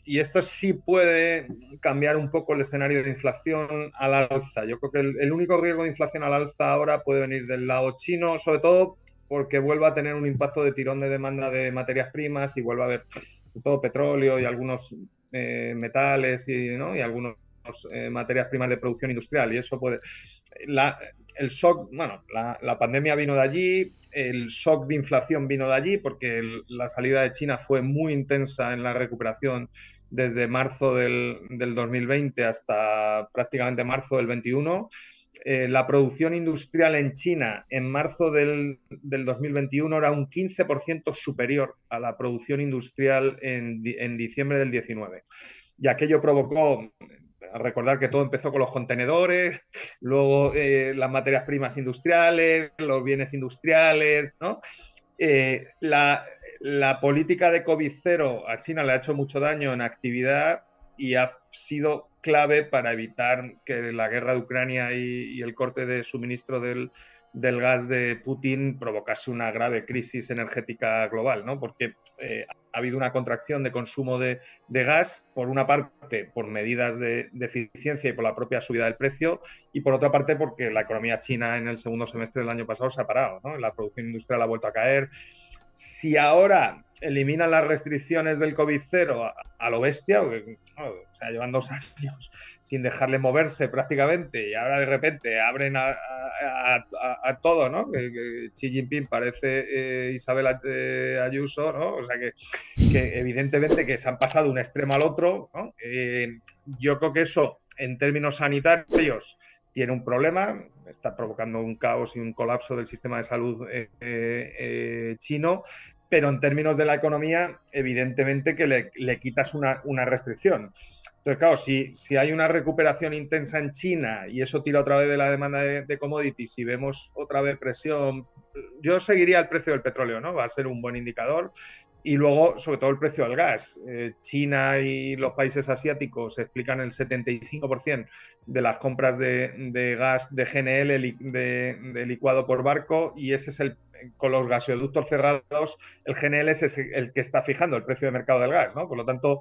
Y esto sí puede cambiar un poco el escenario de inflación al alza. Yo creo que el único riesgo de inflación al alza ahora puede venir del lado chino, sobre todo porque vuelva a tener un impacto de tirón de demanda de materias primas, y vuelva a haber todo petróleo y algunos metales, ¿no?, y algunos materias primas de producción industrial y eso puede... El shock, bueno, la pandemia vino de allí, el shock de inflación vino de allí porque la salida de China fue muy intensa en la recuperación desde marzo del 2020 hasta prácticamente marzo del 21. La producción industrial en China en marzo del 2021 era un 15% superior a la producción industrial en diciembre del 19. Y aquello provocó, recordar que todo empezó con los contenedores, luego las materias primas industriales, los bienes industriales, ¿no? La política de COVID cero a China le ha hecho mucho daño en actividad y ha sido clave para evitar que la guerra de Ucrania y el corte de suministro del gas de Putin provocase una grave crisis energética global, ¿no? Porque ha habido una contracción de consumo de gas, por una parte por medidas de eficiencia y por la propia subida del precio, y por otra parte porque la economía china en el segundo semestre del año pasado se ha parado, ¿no? La producción industrial ha vuelto a caer. Si ahora eliminan las restricciones del COVID cero a lo bestia, o sea, llevan 2 años sin dejarle moverse prácticamente y ahora de repente abren a todo, ¿no? Que Xi Jinping parece Isabel Ayuso, ¿no? O sea, que evidentemente que se han pasado de un extremo al otro, ¿no? Yo creo que eso, en términos sanitarios, tiene un problema, está provocando un caos y un colapso del sistema de salud chino, pero en términos de la economía, evidentemente que le quitas una restricción. Entonces, claro, si hay una recuperación intensa en China y eso tira otra vez de la demanda de commodities y vemos otra vez presión, yo seguiría el precio del petróleo, ¿no? Va a ser un buen indicador. Y luego, sobre todo, el precio del gas. China y los países asiáticos explican el 75% de las compras de gas de GNL, de licuado por barco, y ese es con los gasoductos cerrados, el GNL es el que está fijando el precio de mercado del gas, ¿no? Por lo tanto,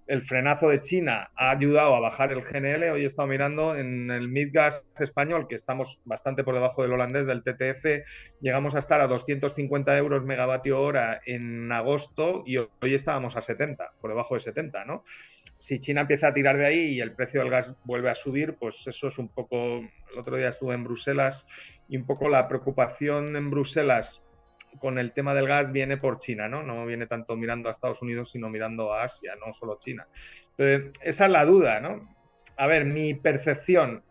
el frenazo de China ha ayudado a bajar el GNL. Hoy he estado mirando en el Midgas español, que estamos bastante por debajo del holandés, del TTF, llegamos a estar a 250 euros megavatio hora en agosto y hoy estábamos a 70, por debajo de 70, ¿no? Si China empieza a tirar de ahí y el precio del gas vuelve a subir, pues eso es un poco... El otro día estuve en Bruselas y un poco la preocupación en Bruselas con el tema del gas viene por China, ¿no? No viene tanto mirando a Estados Unidos, sino mirando a Asia, no solo China. Entonces, esa es la duda, ¿no? A ver, mi percepción,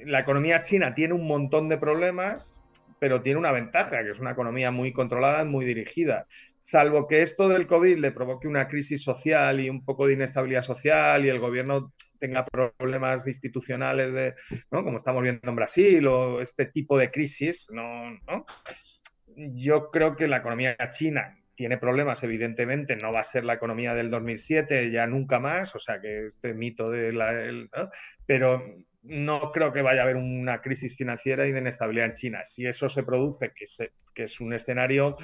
la economía china tiene un montón de problemas, pero tiene una ventaja, que es una economía muy controlada, muy dirigida. Salvo que esto del COVID le provoque una crisis social y un poco de inestabilidad social y el gobierno tenga problemas institucionales, ¿no? Como estamos viendo en Brasil, o este tipo de crisis, ¿no? Yo creo que la economía china tiene problemas, evidentemente, no va a ser la economía del 2007, ya nunca más, o sea que este mito ¿no? Pero no creo que vaya a haber una crisis financiera y de inestabilidad en China. Si eso se produce, que es un escenario,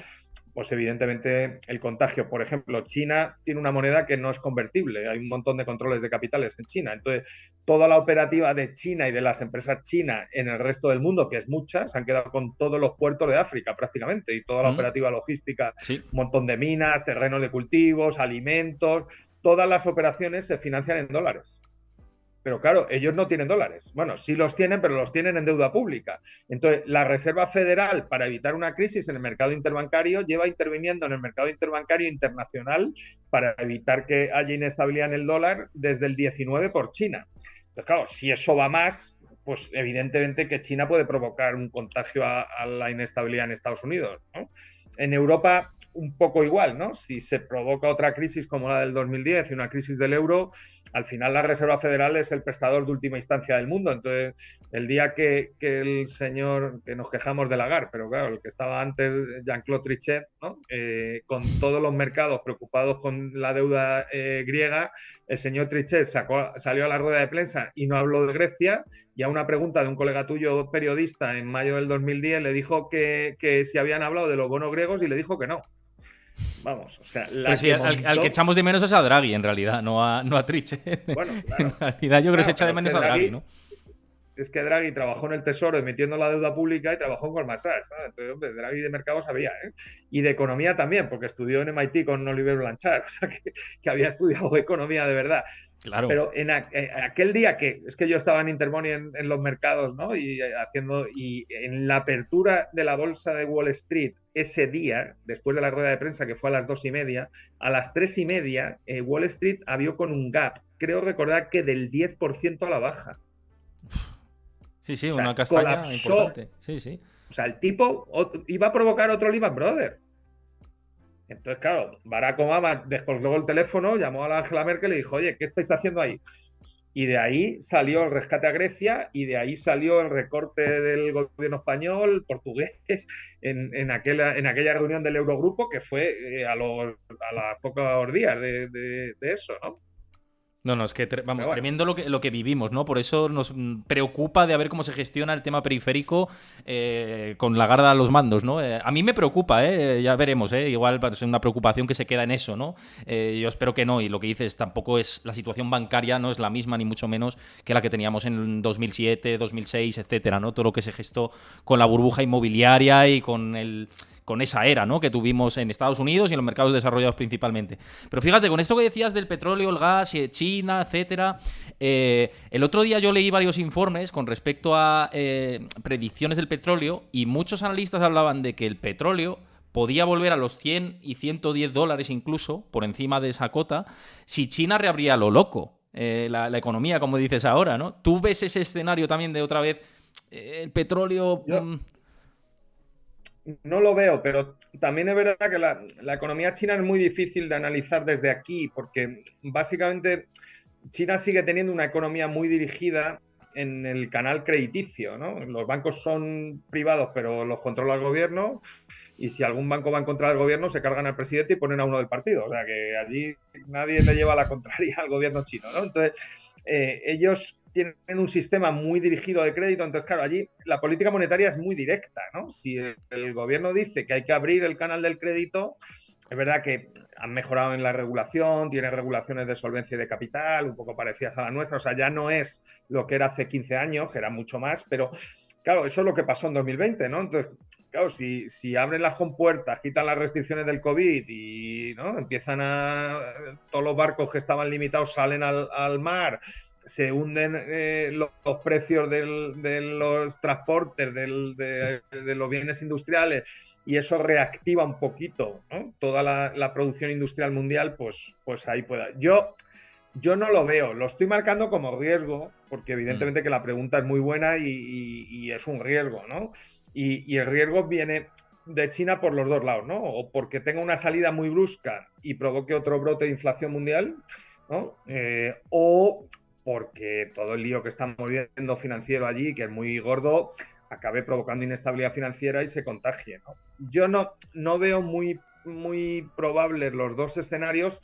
pues evidentemente el contagio. Por ejemplo, China tiene una moneda que no es convertible, hay un montón de controles de capitales en China. Entonces, toda la operativa de China y de las empresas chinas en el resto del mundo, que es mucha, se han quedado con todos los puertos de África prácticamente, y toda la operativa logística, sí. Un montón de minas, terrenos de cultivos, alimentos, todas las operaciones se financian en dólares. Pero claro, ellos no tienen dólares. Bueno, sí los tienen, pero los tienen en deuda pública. Entonces, la Reserva Federal, para evitar una crisis en el mercado interbancario, lleva interviniendo en el mercado interbancario internacional para evitar que haya inestabilidad en el dólar desde el 19 por China. Entonces, claro, si eso va más, pues evidentemente que China puede provocar un contagio a la inestabilidad en Estados Unidos, ¿no? En Europa, un poco igual, ¿no? Si se provoca otra crisis como la del 2010 y una crisis del euro, al final la Reserva Federal es el prestador de última instancia del mundo. Entonces, el día que el señor, que nos quejamos de Lagarde, pero claro, el que estaba antes, Jean-Claude Trichet, ¿no? Con todos los mercados preocupados con la deuda griega, el señor Trichet salió a la rueda de prensa y no habló de Grecia, y a una pregunta de un colega tuyo periodista en mayo del 2010 le dijo que si habían hablado de los bonos griegos y le dijo que no. Vamos, o sea, pero sí, al que echamos de menos es a Draghi, en realidad, no a Trichet. Bueno, claro. En realidad yo creo que se echa de menos a Draghi, ¿no? es que Draghi trabajó en el Tesoro emitiendo la deuda pública y trabajó en Goldman Sachs, ¿sabes? Entonces, hombre, Draghi de mercado sabía, ¿eh? Y de economía también, porque estudió en MIT con Oliver Blanchard, o sea, que había estudiado economía de verdad. Claro. Pero en aquel día que es que yo estaba en Intermoney en los mercados, ¿no? Y en la apertura de la bolsa de Wall Street ese día, después de la rueda de prensa que fue a las 2:30, a las 3:30 Wall Street abrió con un gap, creo recordar que del 10% a la baja. Sí, sí, O una sea, castaña colapsó. importante. Sí, sí. O sea, el tipo iba a provocar otro Lehman Brothers. Entonces, claro, Barack Obama descolgó el teléfono, llamó a la Angela Merkel y le dijo, oye, ¿qué estáis haciendo ahí? Y de ahí salió el rescate a Grecia y de ahí salió el recorte del gobierno español, portugués, en aquella reunión del Eurogrupo que fue a los pocos días de eso, ¿no? No, no, es que, Pero vamos, bueno, tremendo lo que vivimos, ¿no? Por eso nos preocupa de ver cómo se gestiona el tema periférico con la garda a los mandos, ¿no? A mí me preocupa, ¿eh? Ya veremos, ¿eh? Igual es una preocupación que se queda en eso, ¿no? Yo espero que no, y lo que dices tampoco es, la situación bancaria no es la misma, ni mucho menos que la que teníamos en 2007, 2006, etcétera, ¿no? Todo lo que se gestó con la burbuja inmobiliaria y con esa era, ¿no? Que tuvimos en Estados Unidos y en los mercados desarrollados principalmente. Pero fíjate, con esto que decías del petróleo, el gas, China, etcétera, el otro día yo leí varios informes con respecto a predicciones del petróleo y muchos analistas hablaban de que el petróleo podía volver a los 100 y $110 incluso, por encima de esa cota, si China reabría lo loco. La economía, como dices ahora, ¿no? ¿Tú ves ese escenario también de otra vez el petróleo? yo no lo veo, pero también es verdad que la economía china es muy difícil de analizar desde aquí, porque básicamente China sigue teniendo una economía muy dirigida en el canal crediticio, ¿no? Los bancos son privados, pero los controla el gobierno, y si algún banco va en contra del gobierno, se cargan al presidente y ponen a uno del partido. O sea que allí nadie le lleva la contraria al gobierno chino, ¿no? Entonces, ellos tienen un sistema muy dirigido de crédito, entonces, claro, allí la política monetaria es muy directa, ¿no? Si el gobierno dice que hay que abrir el canal del crédito, es verdad que han mejorado en la regulación, tienen regulaciones de solvencia y de capital, un poco parecidas a la nuestra, o sea, ya no es lo que era hace 15 años, que era mucho más, pero claro, eso es lo que pasó en 2020, ¿no? Entonces, claro, si abren las compuertas, quitan las restricciones del COVID y ¿no? Empiezan todos los barcos que estaban limitados salen al mar, se hunden los precios de los transportes, de los bienes industriales, y eso reactiva un poquito, ¿no? Toda la producción industrial mundial, pues ahí pueda. Yo no lo veo, lo estoy marcando como riesgo, porque evidentemente que la pregunta es muy buena y es un riesgo, ¿no? Y el riesgo viene de China por los dos lados, ¿no? O porque tenga una salida muy brusca y provoque otro brote de inflación mundial, ¿no? O porque todo el lío que estamos viendo financiero allí, que es muy gordo, acabe provocando inestabilidad financiera y se contagie, ¿no? Yo no veo muy probables los dos escenarios,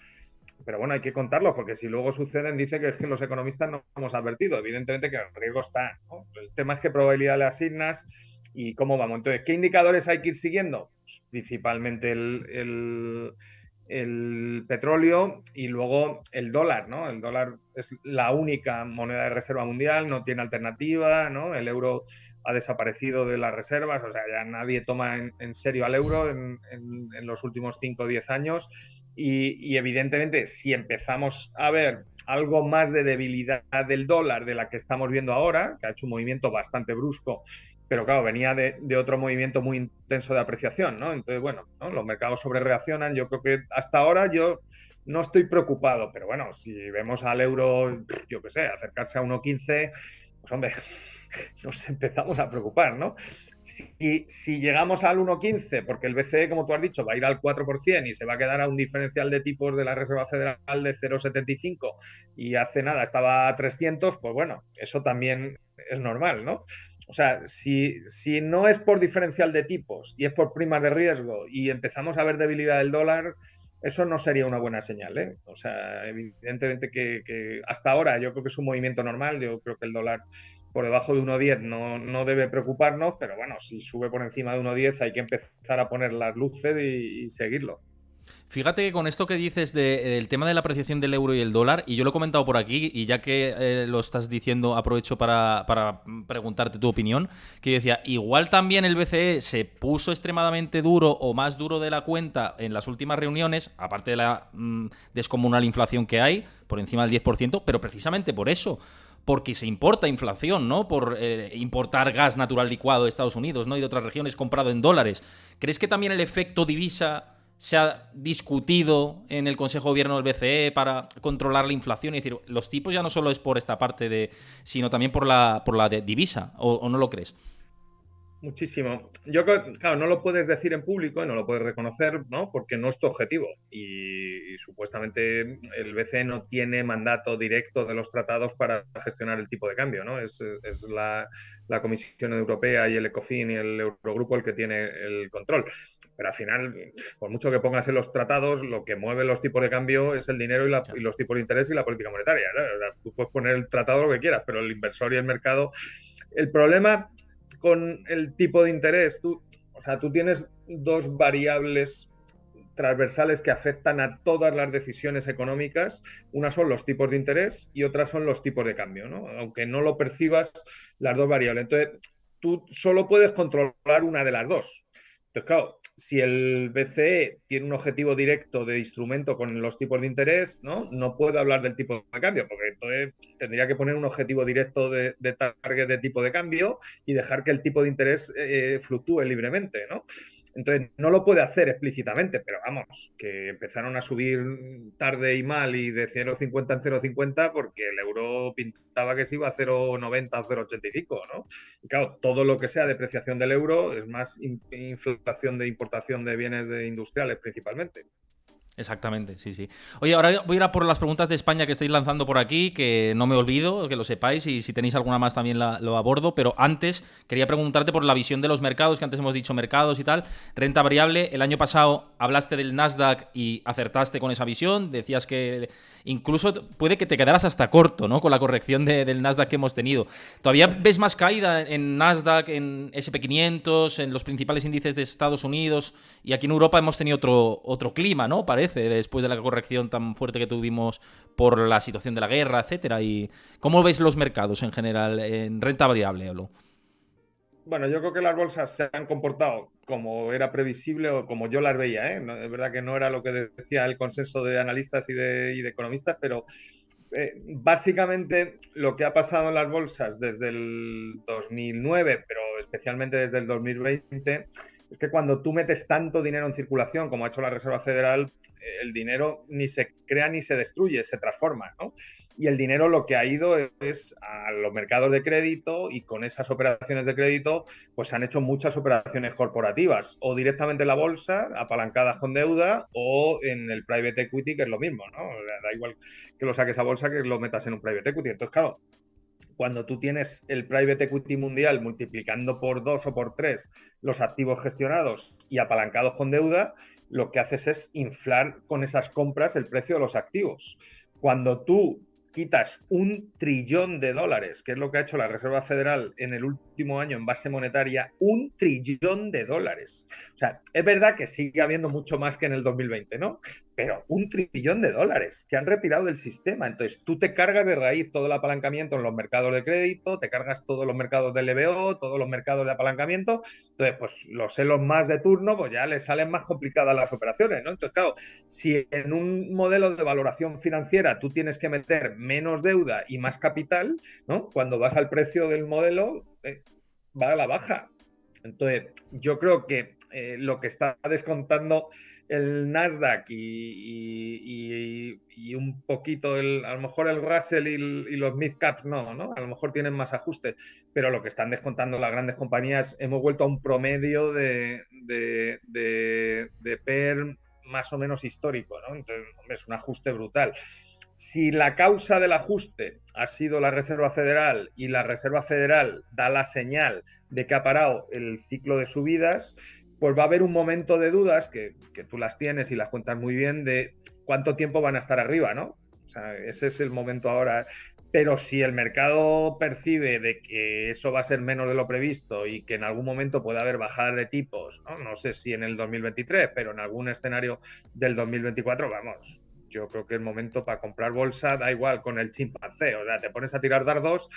pero bueno, hay que contarlos, porque si luego suceden, dice que es que los economistas no hemos advertido. Evidentemente que el riesgo está, ¿no? El tema es qué probabilidad le asignas y cómo vamos. Entonces, ¿qué indicadores hay que ir siguiendo? Pues, principalmente el petróleo y luego el dólar, ¿no? El dólar es la única moneda de reserva mundial, no tiene alternativa, ¿no? El euro ha desaparecido de las reservas, o sea, ya nadie toma en serio al euro en los últimos 5 o 10 años y evidentemente si empezamos a ver algo más de debilidad del dólar de la que estamos viendo ahora, que ha hecho un movimiento bastante brusco, pero claro, venía de otro movimiento muy intenso de apreciación, ¿no? Entonces, bueno, ¿no? Los mercados sobrereaccionan. Yo creo que hasta ahora yo no estoy preocupado, pero bueno, si vemos al euro, yo qué sé, acercarse a 1,15, pues hombre, nos empezamos a preocupar, ¿no? Si llegamos al 1,15, porque el BCE, como tú has dicho, va a ir al 4% y se va a quedar a un diferencial de tipos de la Reserva Federal de 0,75 y hace nada estaba a 300, pues bueno, eso también es normal, ¿no? O sea, si no es por diferencial de tipos y es por primas de riesgo y empezamos a ver debilidad del dólar, eso no sería una buena señal, ¿eh? O sea, evidentemente que hasta ahora yo creo que es un movimiento normal, yo creo que el dólar por debajo de 1,10 no debe preocuparnos, pero bueno, si sube por encima de 1,10 hay que empezar a poner las luces y seguirlo. Fíjate que con esto que dices del tema de la apreciación del euro y el dólar, y yo lo he comentado por aquí, y ya que lo estás diciendo, aprovecho para preguntarte tu opinión, que yo decía, igual también el BCE se puso extremadamente duro o más duro de la cuenta en las últimas reuniones, aparte de la descomunal inflación que hay, por encima del 10%, pero precisamente por eso. Porque se importa inflación, ¿no? Por importar gas natural licuado de Estados Unidos, ¿no? Y de otras regiones comprado en dólares. ¿Crees que también el efecto divisa se ha discutido en el Consejo de Gobierno del BCE para controlar la inflación? Es decir, los tipos ya no solo es por esta parte sino también por la de divisa, ¿o no lo crees? Muchísimo. Yo creo, claro, no lo puedes decir en público y no lo puedes reconocer, ¿no? Porque no es tu objetivo. Y supuestamente el BCE no tiene mandato directo de los tratados para gestionar el tipo de cambio, ¿no? Es la Comisión Europea y el ECOFIN y el Eurogrupo el que tiene el control. Pero al final, por mucho que pongas en los tratados, lo que mueve los tipos de cambio es el dinero y los tipos de interés y la política monetaria, ¿no? O sea, tú puedes poner el tratado lo que quieras, pero el inversor y el mercado... El problema con el tipo de interés, o sea, tú tienes dos variables transversales que afectan a todas las decisiones económicas. Una son los tipos de interés y otras son los tipos de cambio, ¿no? Aunque no lo percibas, las dos variables. Entonces, tú solo puedes controlar una de las dos. Entonces, claro, si el BCE tiene un objetivo directo de instrumento con los tipos de interés, no puedo hablar del tipo de cambio, porque entonces tendría que poner un objetivo directo de target de tipo de cambio y dejar que el tipo de interés fluctúe libremente, ¿no? Entonces, no lo puede hacer explícitamente, pero vamos, que empezaron a subir tarde y mal y de 0,50 en 0,50 porque el euro pintaba que se iba a 0,90 o 0,85, ¿no? Y claro, todo lo que sea depreciación del euro es más inflación de importación de bienes industriales principalmente. Exactamente, sí, sí. Oye, ahora voy a ir a por las preguntas de España que estáis lanzando por aquí, que no me olvido, que lo sepáis, y si tenéis alguna más también lo abordo, pero antes quería preguntarte por la visión de los mercados, que antes hemos dicho mercados y tal. Renta variable, el año pasado hablaste del Nasdaq y acertaste con esa visión, decías que incluso puede que te quedaras hasta corto, ¿no? Con la corrección del Nasdaq que hemos tenido. ¿Todavía ves más caída en Nasdaq, en SP500, en los principales índices de Estados Unidos? Y aquí en Europa hemos tenido otro clima, ¿no? Parece, después de la corrección tan fuerte que tuvimos por la situación de la guerra, etcétera. ¿Y cómo ves los mercados en general, en renta variable, hablo? Bueno, yo creo que las bolsas se han comportado como era previsible o como yo las veía, ¿eh? No, es verdad que no era lo que decía el consenso de analistas y de economistas, pero básicamente lo que ha pasado en las bolsas desde el 2009, pero especialmente desde el 2020, es que cuando tú metes tanto dinero en circulación como ha hecho la Reserva Federal, el dinero ni se crea ni se destruye, se transforma, ¿no? Y el dinero lo que ha ido es a los mercados de crédito y con esas operaciones de crédito pues se han hecho muchas operaciones corporativas o directamente en la bolsa, apalancadas con deuda o en el private equity, que es lo mismo, ¿no? Da igual que lo saques a bolsa que lo metas en un private equity. Entonces, claro, cuando tú tienes el private equity mundial multiplicando por 2 o por 3 los activos gestionados y apalancados con deuda, lo que haces es inflar con esas compras el precio de los activos. Cuando tú quitas $1 trillón, que es lo que ha hecho la Reserva Federal en el último año en base monetaria, $1 trillón. O sea, es verdad que sigue habiendo mucho más que en el 2020, ¿no? Pero $1 trillón que han retirado del sistema. Entonces, tú te cargas de raíz todo el apalancamiento en los mercados de crédito, te cargas todos los mercados de LBO, todos los mercados de apalancamiento. Entonces, pues los Elon más de turno, pues ya les salen más complicadas las operaciones, ¿no? Entonces, claro, si en un modelo de valoración financiera tú tienes que meter menos deuda y más capital, ¿no? Cuando vas al precio del modelo, va a la baja. Entonces, yo creo que lo que está descontando el Nasdaq y un poquito, a lo mejor el Russell y los mid-caps no, a lo mejor tienen más ajustes, pero lo que están descontando las grandes compañías, hemos vuelto a un promedio de PER más o menos histórico, ¿no? Entonces, hombre, es un ajuste brutal. Si la causa del ajuste ha sido la Reserva Federal y la Reserva Federal da la señal de que ha parado el ciclo de subidas, pues va a haber un momento de dudas, que tú las tienes y las cuentas muy bien, de cuánto tiempo van a estar arriba, ¿no? O sea, ese es el momento ahora. Pero si el mercado percibe de que eso va a ser menos de lo previsto y que en algún momento puede haber bajadas de tipos, no sé si en el 2023, pero en algún escenario del 2024, vamos, yo creo que el momento para comprar bolsa da igual con el chimpancé, o sea, te pones a tirar dardos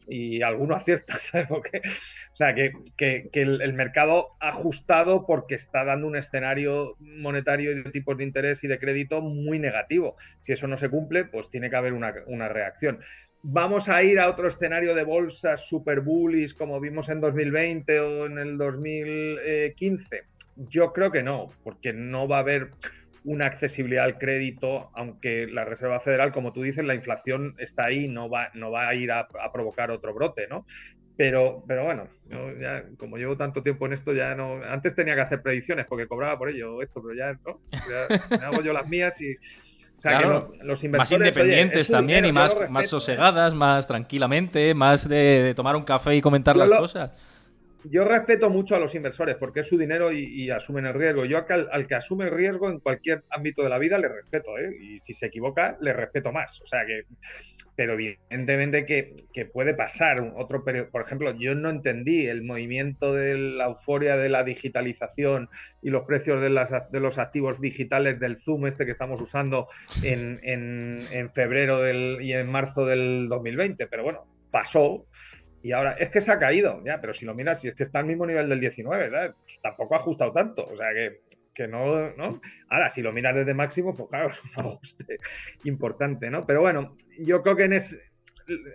y alguno acierta, ¿sabes? Porque, o sea, que el mercado ha ajustado porque está dando un escenario monetario y de tipos de interés y de crédito muy negativo. Si eso no se cumple, pues tiene que haber una reacción. ¿Vamos a ir a otro escenario de bolsas super bullish como vimos en 2020 o en el 2015? Yo creo que no, porque no va a haber una accesibilidad al crédito, aunque la Reserva Federal, como tú dices, la inflación está ahí, no va a ir a provocar otro brote, ¿no? Pero bueno, ya, como llevo tanto tiempo en esto, ya no. Antes tenía que hacer predicciones porque cobraba por ello esto, pero ya no. Ya me hago yo las mías y. O sea que no, Claro, los más inversores, oye, es independientes su también dinero, y yo lo más respeto, ¿eh? sosegadas, más tranquilamente, más de tomar un café y comentar Yo las lo, cosas. yo respeto mucho a los inversores porque es su dinero y asumen el riesgo. Yo al que asume el riesgo en cualquier ámbito de la vida le respeto, ¿eh? Y si se equivoca, le respeto más. O sea que, pero evidentemente que puede pasar otro periodo. Por ejemplo, yo no entendí el movimiento de la euforia de la digitalización y los precios de los activos digitales del Zoom este que estamos usando en febrero y en marzo del 2020. Pero bueno, pasó. Y ahora, es que se ha caído, ya, pero si lo miras, si es que está al mismo nivel del 19, ¿verdad? Pues tampoco ha ajustado tanto, o sea que no, ¿no? Ahora, si lo miras desde máximo, pues claro, es un ajuste importante, ¿no? Pero bueno, yo creo que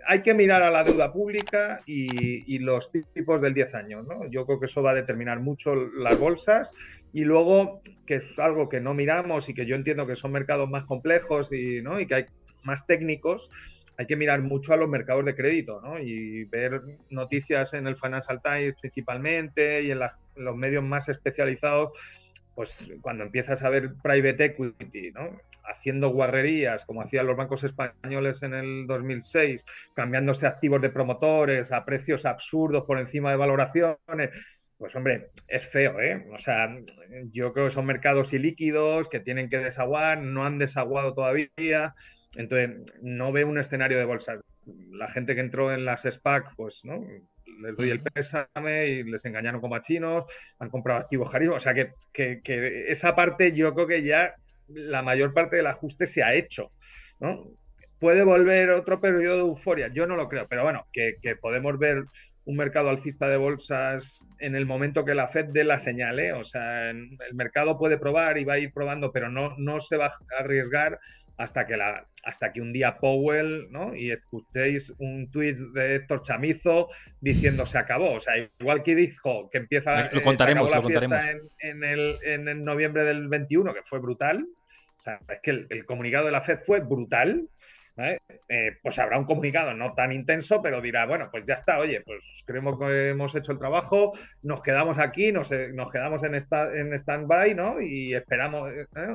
hay que mirar a la deuda pública y los tipos del 10 años, ¿no? Yo creo que eso va a determinar mucho las bolsas y luego, que es algo que no miramos y que yo entiendo que son mercados más complejos ¿no? Y que hay más técnicos, hay que mirar mucho a los mercados de crédito, ¿no? Y ver noticias en el Financial Times principalmente y en los medios más especializados, pues cuando empiezas a ver private equity, ¿no? Haciendo guarrerías como hacían los bancos españoles en el 2006, cambiándose activos de promotores a precios absurdos por encima de valoraciones, pues hombre, es feo, ¿eh? O sea, yo creo que son mercados ilíquidos que tienen que desaguar, no han desaguado todavía, entonces no veo un escenario de bolsa. La gente que entró en las SPAC, pues, ¿no? Les doy el pésame y les engañaron como a chinos, han comprado activos carísimos, o sea que esa parte yo creo que ya la mayor parte del ajuste se ha hecho, ¿no? ¿Puede volver otro periodo de euforia? Yo no lo creo, pero bueno, que podemos ver un mercado alcista de bolsas en el momento que la Fed dé la señal, ¿eh? O sea, el mercado puede probar y va a ir probando, pero no se va a arriesgar hasta que un día Powell, ¿no? Y escuchéis un tuit de Héctor Chamizo diciendo se acabó. O sea, igual que dijo que Lo se acabó contaremos, lo la contaremos. fiesta en el noviembre del 21, que fue brutal. O sea, es que el comunicado de la Fed fue brutal. ¿Vale? Pues habrá un comunicado no tan intenso, pero dirá, bueno, pues ya está, oye, pues creemos que hemos hecho el trabajo, nos quedamos aquí, nos quedamos en stand-by, ¿no? Y esperamos,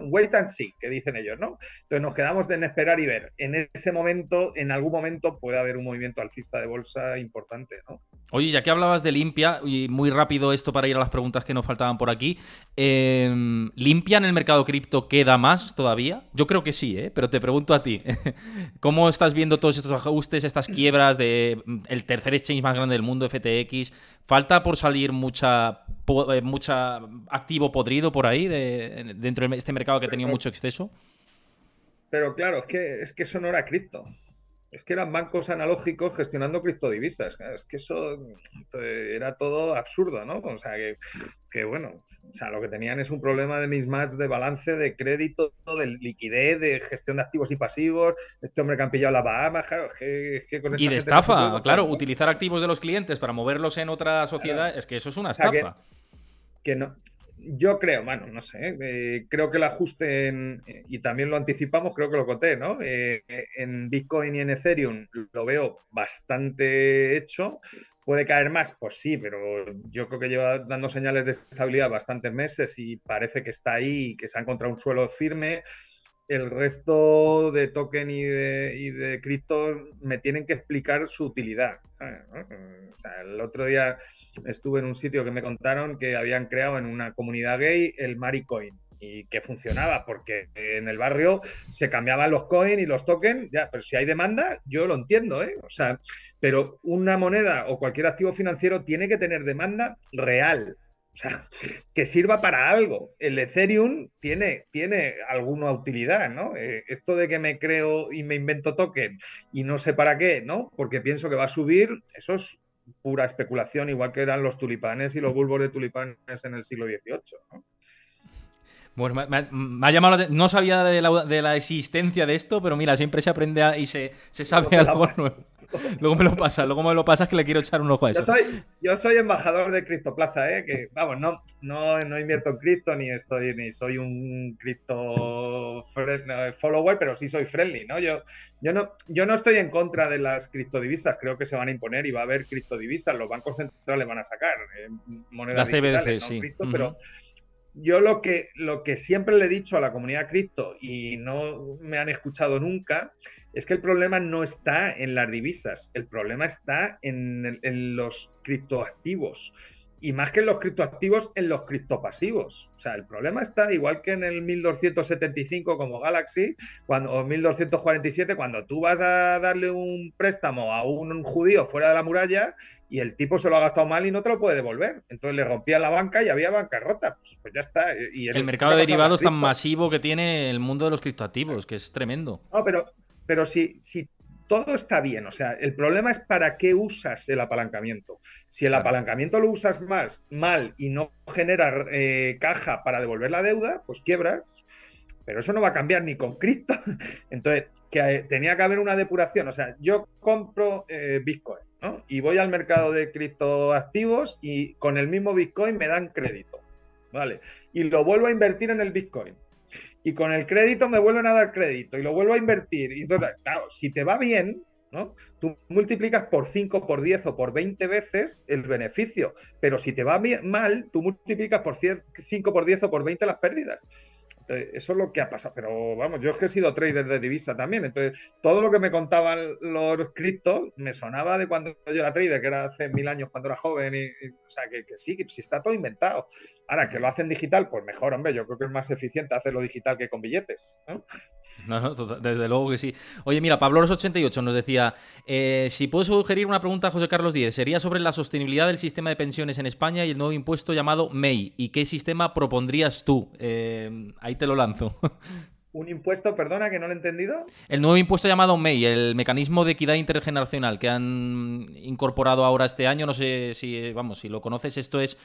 wait and see, que dicen ellos, ¿no? Entonces nos quedamos en esperar y ver. En ese momento, en algún momento, puede haber un movimiento alcista de bolsa importante, ¿no? Oye, ya que hablabas de Limpia, y muy rápido esto para ir a las preguntas que nos faltaban por aquí, ¿Limpia en el mercado cripto queda más todavía? Yo creo que sí, ¿eh? Pero te pregunto a ti, ¿cómo estás viendo todos estos ajustes, estas quiebras de el tercer exchange más grande del mundo, FTX? ¿Falta por salir mucha activo podrido por ahí dentro de este mercado que ha tenido Pero, mucho exceso? pero claro, es que eso no era cripto. Es que eran bancos analógicos gestionando criptodivisas. Es que eso era todo absurdo, ¿no? O sea, que bueno, o sea, lo que tenían es un problema de mismatch de balance, de crédito, de liquidez, de gestión de activos y pasivos. Este hombre que han pillado la Bahamas, claro, es que con Y esa de gente no se puede estafa, contar claro, un banco. utilizar activos de los clientes para moverlos en otra Claro. sociedad, es que eso es una O sea, estafa. que no, yo creo, bueno, no sé, creo que el ajuste y también lo anticipamos, creo que lo conté, ¿no? En Bitcoin y en Ethereum lo veo bastante hecho. ¿Puede caer más? Pues sí, pero yo creo que lleva dando señales de estabilidad bastantes meses y parece que está ahí y que se ha encontrado un suelo firme. El resto de token y de criptos me tienen que explicar su utilidad. ¿Sabes? ¿No? O sea, el otro día estuve en un sitio que me contaron que habían creado en una comunidad gay el Maricoin. y que funcionaba, porque en el barrio se cambiaban los coins y los tokens, ya, pero si hay demanda, yo lo entiendo, ¿eh? O sea, pero una moneda o cualquier activo financiero tiene que tener demanda real. O sea, que sirva para algo. El Ethereum tiene alguna utilidad, ¿no? Esto de que me creo y me invento token y no sé para qué, ¿no? Porque pienso que va a subir, eso es pura especulación, igual que eran los tulipanes y los bulbos de tulipanes en el siglo XVIII, ¿no? Bueno, me ha llamado no sabía de la existencia de esto, pero mira, siempre se aprende y se Luego sabe te la algo paso. nuevo. Luego me lo pasas que le quiero echar un ojo a Yo eso. soy, yo soy embajador de Criptoplaza, ¿eh? Que vamos, no invierto en cripto ni soy un cripto follower, pero sí soy friendly, ¿no? Yo no estoy en contra de las criptodivisas, creo que se van a imponer y va a haber criptodivisas, los bancos centrales van a sacar monedas Las digitales, CBDC, no sí. cripto, pero yo lo que siempre le he dicho a la comunidad cripto y no me han escuchado nunca es que el problema no está en las divisas, el problema está en los criptoactivos. Y más que en los criptoactivos, en los criptopasivos. O sea, el problema está igual que en el 1275 como Galaxy o 1247, cuando tú vas a darle un préstamo a un judío fuera de la muralla y el tipo se lo ha gastado mal y no te lo puede devolver. Entonces le rompía la banca y había bancarrota. Pues ya está. Y es El lo que mercado ha de pasado con derivados tan cripto. masivo que tiene el mundo de los criptoactivos, que es tremendo. No, pero si todo está bien, o sea, el problema es para qué usas el apalancamiento. Si el Claro. apalancamiento lo usas mal y no genera caja para devolver la deuda, pues quiebras. Pero eso no va a cambiar ni con cripto. Entonces, tenía que haber una depuración. O sea, yo compro Bitcoin, ¿no? Y voy al mercado de criptoactivos y con el mismo Bitcoin me dan crédito. ¿Vale? Y lo vuelvo a invertir en el Bitcoin. Y con el crédito me vuelven a dar crédito y lo vuelvo a invertir. Y entonces, claro, si te va bien, ¿no? Tú multiplicas por 5, por 10 o por 20 veces el beneficio, pero si te va mal, tú multiplicas por 5, por 10 o por 20 las pérdidas. Entonces, eso es lo que ha pasado. Pero vamos, yo es que he sido trader de divisa también. Entonces, todo lo que me contaban los criptos me sonaba de cuando yo era trader, que era hace 1000 años cuando era joven. O sea, que sí, que sí está todo inventado. Ahora, que lo hacen digital, pues mejor, hombre. Yo creo que es más eficiente hacerlo digital que con billetes, ¿no? No, desde luego que sí. Oye, mira, Pablo los 88 nos decía, si puedo sugerir una pregunta a José Carlos Díez, sería sobre la sostenibilidad del sistema de pensiones en España y el nuevo impuesto llamado MEI. ¿Y qué sistema propondrías tú? Ahí te lo lanzo. Un impuesto, perdona, que no lo he entendido. El nuevo impuesto llamado MEI, el mecanismo de equidad intergeneracional que han incorporado ahora este año, no sé si, vamos, si lo conoces, esto es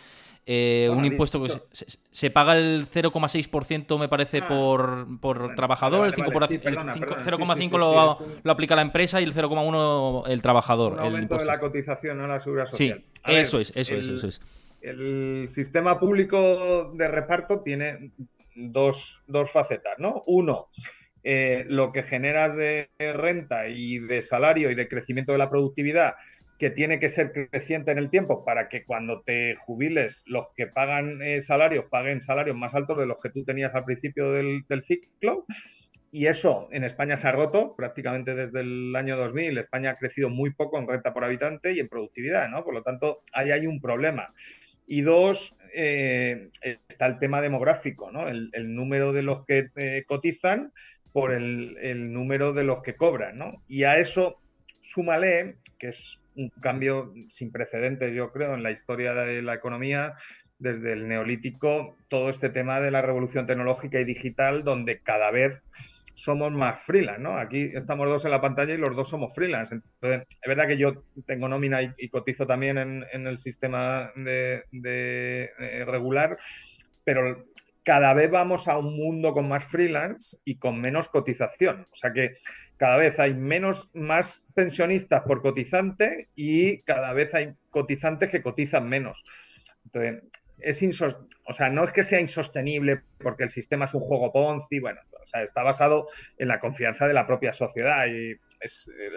un Bueno, impuesto que dicho. se paga el 0,6% me parece Ah, por vale, vale, trabajador, el vale, cinco vale. por, Sí, el perdona, perdona. Sí, sí, 0,5 sí, sí. Es lo aplica la empresa y el 0,1 el trabajador, un el aumento de impuesto la este. cotización a la seguridad social. Sí, A ver, eso es. el sistema público de reparto tiene dos facetas, ¿no? Uno, lo que generas de renta y de salario y de crecimiento de la productividad, que tiene que ser creciente en el tiempo para que cuando te jubiles los que pagan salarios paguen salarios más altos de los que tú tenías al principio del ciclo. Y eso en España se ha roto prácticamente desde el año 2000. España ha crecido muy poco en renta por habitante y en productividad, ¿no? Por lo tanto, ahí hay un problema. Y dos, está el tema demográfico, ¿no? El número de los que cotizan por el número de los que cobran, ¿no? Y a eso súmale, que es un cambio sin precedentes, yo creo, en la historia de la economía, desde el neolítico, todo este tema de la revolución tecnológica y digital, donde cada vez somos más freelance, ¿no? Aquí estamos dos en la pantalla y los dos somos freelance. Entonces, es verdad que yo tengo nómina y cotizo también en el sistema de regular, pero cada vez vamos a un mundo con más freelance y con menos cotización. O sea que cada vez hay más pensionistas por cotizante y cada vez hay cotizantes que cotizan menos. Entonces, o sea, no es que sea insostenible porque el sistema es un juego Ponzi, bueno, o sea, está basado en la confianza de la propia sociedad y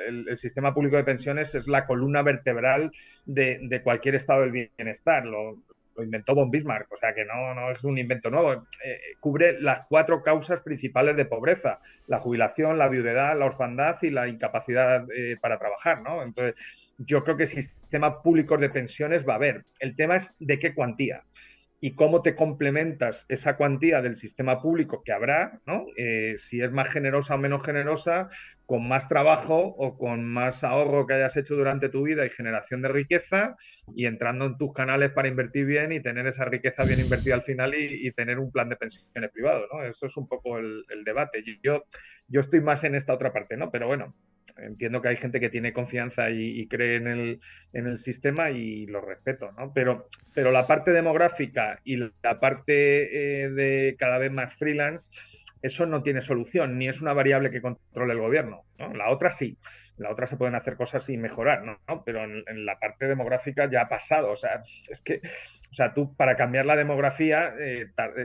el sistema público de pensiones es la columna vertebral de cualquier estado del bienestar. Lo inventó von Bismarck, o sea que no es un invento nuevo. Cubre las 4 causas principales de pobreza: la jubilación, la viudedad, la orfandad y la incapacidad para trabajar, ¿no? Entonces, yo creo que sistema público de pensiones va a haber. El tema es de qué cuantía. y cómo te complementas esa cuantía del sistema público que habrá, ¿no? Si es más generosa o menos generosa, con más trabajo o con más ahorro que hayas hecho durante tu vida y generación de riqueza, y entrando en tus canales para invertir bien y tener esa riqueza bien invertida al final y tener un plan de pensiones privado, ¿no? Eso es un poco el debate. Yo estoy más en esta otra parte, ¿no? Pero bueno, entiendo que hay gente que tiene confianza y cree en el sistema y lo respeto, ¿no? Pero la parte demográfica y la parte de cada vez más freelance, eso no tiene solución, ni es una variable que controle el gobierno, ¿no? La otra sí, la otra se pueden hacer cosas y mejorar, ¿no? Pero en la parte demográfica ya ha pasado, o sea, es que, o sea, tú para cambiar la demografía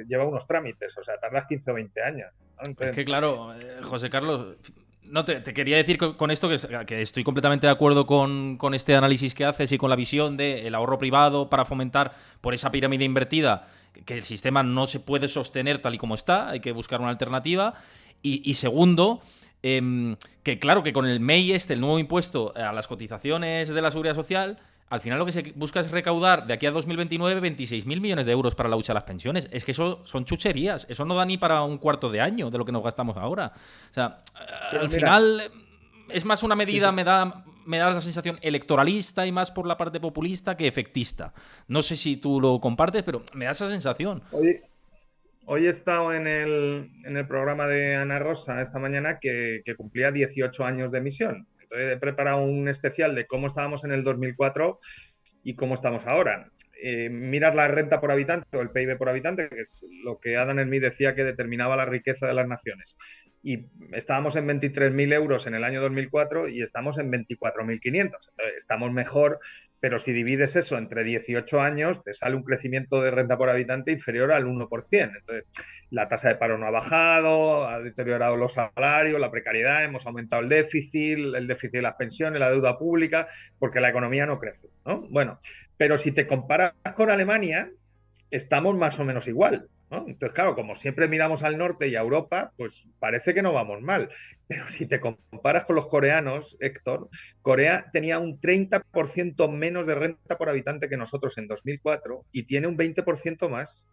lleva unos trámites, o sea, tardas 15 o 20 años, ¿no? Es Entonces, que claro, José Carlos, no te quería decir con esto que estoy completamente de acuerdo con este análisis que haces y con la visión del ahorro privado para fomentar por esa pirámide invertida que el sistema no se puede sostener tal y como está, hay que buscar una alternativa. Y segundo, que claro que con el MEI el nuevo impuesto a las cotizaciones de la Seguridad Social, al final lo que se busca es recaudar de aquí a 2029 26.000 millones de euros para la hucha de las pensiones. Es que eso son chucherías. Eso no da ni para un cuarto de año de lo que nos gastamos ahora. O sea, pero al mira, final es más una si medida, te, me da la sensación electoralista y más por la parte populista que efectista. No sé si tú lo compartes, pero me da esa sensación. hoy, Hoy he estado en el programa de Ana Rosa esta mañana que cumplía 18 años de emisión. Entonces he preparado un especial de cómo estábamos en el 2004 y cómo estamos ahora. Miras la renta por habitante o el PIB por habitante, que es lo que Adam Smith decía que determinaba la riqueza de las naciones. Y estábamos en 23.000 euros en el año 2004 y estamos en 24.500. Entonces, estamos mejor, pero si divides eso entre 18 años, te sale un crecimiento de renta por habitante inferior al 1%. Entonces, la tasa de paro no ha bajado, ha deteriorado los salarios, la precariedad, hemos aumentado el déficit de las pensiones, la deuda pública, porque la economía no crece, ¿no? Bueno, pero si te comparas con Alemania, estamos más o menos igual, ¿no? Entonces, claro, como siempre miramos al norte y a Europa, pues parece que no vamos mal. Pero si te comparas con los coreanos, Héctor, Corea tenía un 30% menos de renta por habitante que nosotros en 2004 y tiene un 20% más.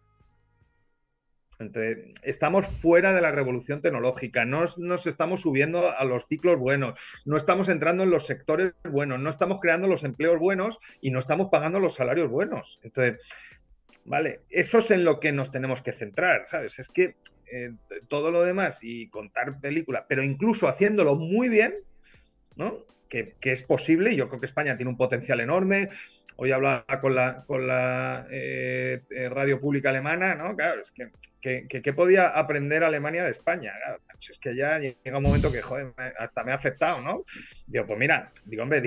Entonces, estamos fuera de la revolución tecnológica, no nos estamos subiendo a los ciclos buenos, no estamos entrando en los sectores buenos, no estamos creando los empleos buenos y no estamos pagando los salarios buenos. Entonces, vale, eso es en lo que nos tenemos que centrar, ¿sabes? Es que todo lo demás y contar películas, pero incluso haciéndolo muy bien, ¿no? Que es posible. Yo creo que España tiene un potencial enorme. Hoy hablaba con la radio pública alemana, ¿no? Claro, es que podía aprender Alemania de España. Claro, es que ya llega un momento que, joder, hasta me ha afectado, ¿no? Digo, pues mira, digo, hombre,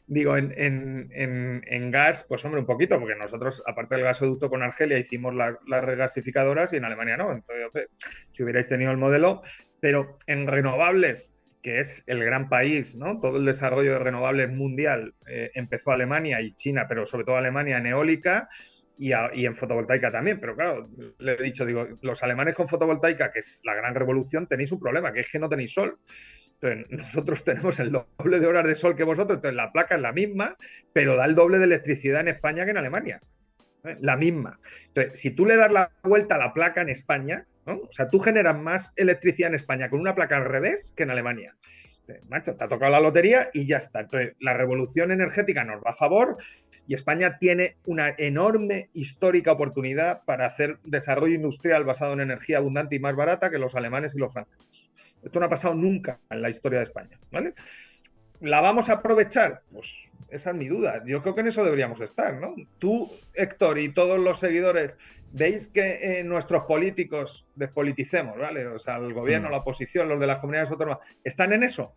digo en gas, pues hombre, un poquito, porque nosotros, aparte del gasoducto con Argelia, hicimos las regasificadoras y en Alemania no. Entonces, hombre, si hubierais tenido el modelo, pero en renovables, que es el gran país, ¿no? Todo el desarrollo de renovables mundial empezó Alemania y China, pero sobre todo Alemania en eólica y en fotovoltaica también. Pero claro, le he dicho, digo, los alemanes con fotovoltaica, que es la gran revolución, tenéis un problema, que es que no tenéis sol. Entonces, nosotros tenemos el doble de horas de sol que vosotros, entonces la placa es la misma, pero da el doble de electricidad en España que en Alemania. La misma. Entonces, si tú le das la vuelta a la placa en España, ¿no? O sea, tú generas más electricidad en España con una placa al revés que en Alemania. Entonces, macho, te ha tocado la lotería y ya está. Entonces, la revolución energética nos va a favor y España tiene una enorme histórica oportunidad para hacer desarrollo industrial basado en energía abundante y más barata que los alemanes y los franceses. Esto no ha pasado nunca en la historia de España, ¿vale? ¿La vamos a aprovechar? Pues esa es mi duda. Yo creo que en eso deberíamos estar, ¿no? Tú, Héctor, y todos los seguidores, ¿veis que nuestros políticos despoliticemos, ¿vale? O sea, el gobierno, Mm. la oposición, los de las comunidades autónomas, ¿están en eso?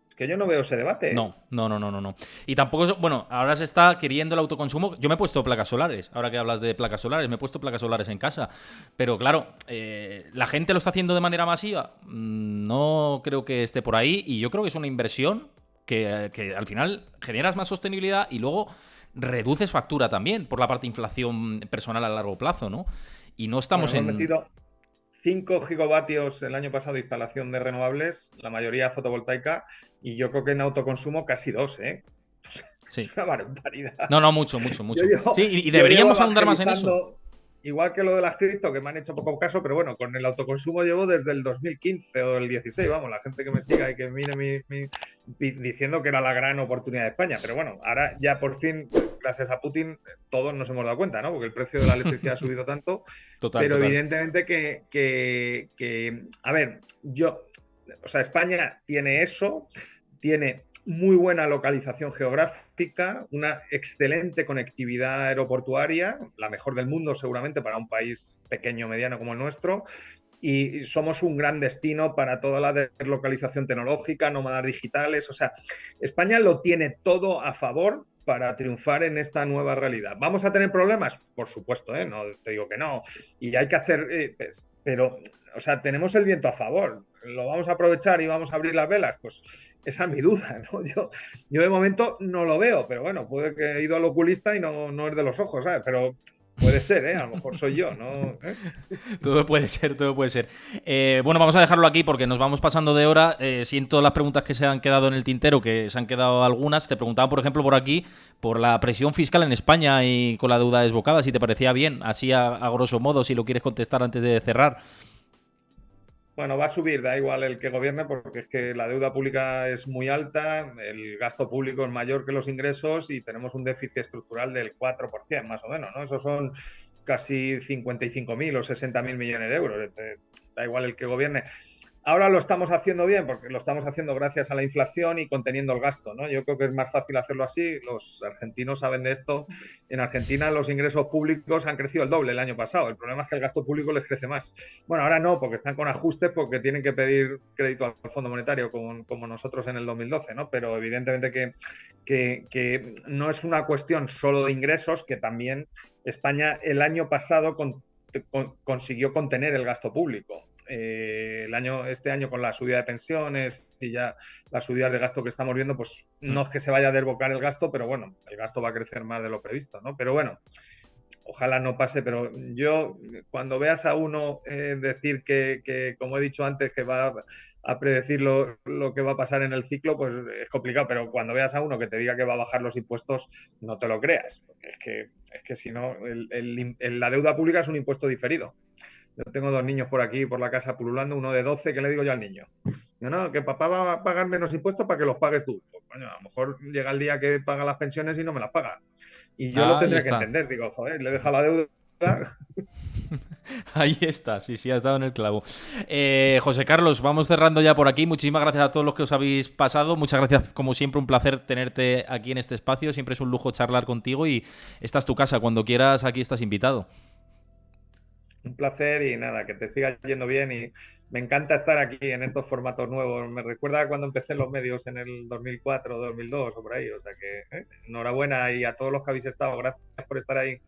Es que yo no veo ese debate, ¿eh? No, no, no, no, no, no. Y tampoco, bueno, ahora se está queriendo el autoconsumo. Yo me he puesto placas solares, ahora que hablas de placas solares, me he puesto placas solares en casa. Pero claro, la gente lo está haciendo de manera masiva. No creo que esté por ahí y yo creo que es una inversión que al final generas más sostenibilidad y luego reduces factura también por la parte de inflación personal a largo plazo, ¿no? Y no Bueno, estamos hemos en... metido 5 gigavatios el año pasado de instalación de renovables, la mayoría fotovoltaica, y yo creo que en autoconsumo casi 2, ¿eh? Sí. Es una barbaridad. No, mucho, mucho, mucho. Yo, Sí, y yo llevo deberíamos ahondar más en eso. evangelizando, igual que lo de las cripto, que me han hecho poco caso, pero bueno, con el autoconsumo llevo desde el 2015 o el 16, vamos, la gente que me siga y que mire diciendo que era la gran oportunidad de España. Pero bueno, ahora ya por fin, gracias a Putin, todos nos hemos dado cuenta, ¿no? Porque el precio de la electricidad ha subido tanto, Total, pero total. evidentemente a ver, o sea, España tiene eso, tiene muy buena localización geográfica, una excelente conectividad aeroportuaria, la mejor del mundo seguramente para un país pequeño, mediano como el nuestro, y somos un gran destino para toda la deslocalización tecnológica, nómadas digitales, o sea, España lo tiene todo a favor para triunfar en esta nueva realidad. ¿Vamos a tener problemas? Por supuesto, ¿eh? No te digo que no. Y hay que hacer, pues, pero, o sea, tenemos el viento a favor. ¿Lo vamos a aprovechar y vamos a abrir las velas? Pues esa es mi duda, ¿no? Yo de momento no lo veo, pero bueno, puede que he ido al oculista y no es de los ojos, ¿sabes? Pero puede ser, ¿eh? A lo mejor soy yo, ¿no? ¿Eh? Todo puede ser, todo puede ser. Bueno, vamos a dejarlo aquí porque nos vamos pasando de hora. Siento las preguntas que se han quedado en el tintero, que se han quedado algunas. Te preguntaba, por ejemplo, por aquí, por la presión fiscal en España y con la deuda desbocada, si te parecía bien, así a grosso modo, si lo quieres contestar antes de cerrar. Bueno, va a subir, da igual el que gobierne, porque es que la deuda pública es muy alta, el gasto público es mayor que los ingresos y tenemos un déficit estructural del 4%, más o menos, ¿no? Esos son casi 55.000 o 60.000 millones de euros. Da igual el que gobierne. Ahora lo estamos haciendo bien porque lo estamos haciendo gracias a la inflación y conteniendo el gasto, ¿no? Yo creo que es más fácil hacerlo así. Los argentinos saben de esto. En Argentina los ingresos públicos han crecido el doble el año pasado. El problema es que el gasto público les crece más. Bueno, ahora no, porque están con ajustes porque tienen que pedir crédito al Fondo Monetario como nosotros en el 2012, ¿no? Pero evidentemente que no es una cuestión solo de ingresos, que también España el año pasado consiguió contener el gasto público. Este año con la subida de pensiones y ya las subidas de gasto que estamos viendo, pues no es que se vaya a desbocar el gasto, pero bueno, el gasto va a crecer más de lo previsto, ¿no? Pero bueno, ojalá no pase, pero yo cuando veas a uno decir que, como he dicho antes, que va a predecir lo que va a pasar en el ciclo, pues es complicado, pero cuando veas a uno que te diga que va a bajar los impuestos, no te lo creas, porque es que si no, la deuda pública es un impuesto diferido. Yo tengo dos niños por aquí, por la casa pululando, uno de 12, ¿qué le digo yo al niño? No, que papá va a pagar menos impuestos para que los pagues tú. Pues, coño, a lo mejor llega el día que paga las pensiones y no me las paga. Y yo lo Ahí tendré que está. entender. Digo, joder, le deja la deuda. Ahí está, sí, sí, has dado en el clavo. José Carlos, vamos cerrando ya por aquí. Muchísimas gracias a todos los que os habéis pasado. Muchas gracias, como siempre, un placer tenerte aquí en este espacio. Siempre es un lujo charlar contigo y esta es tu casa. Cuando quieras, aquí estás invitado. Un placer y nada, que te siga yendo bien y me encanta estar aquí en estos formatos nuevos. Me recuerda cuando empecé en los medios en el 2004, 2002 o por ahí. O sea que enhorabuena y a todos los que habéis estado. Gracias por estar ahí.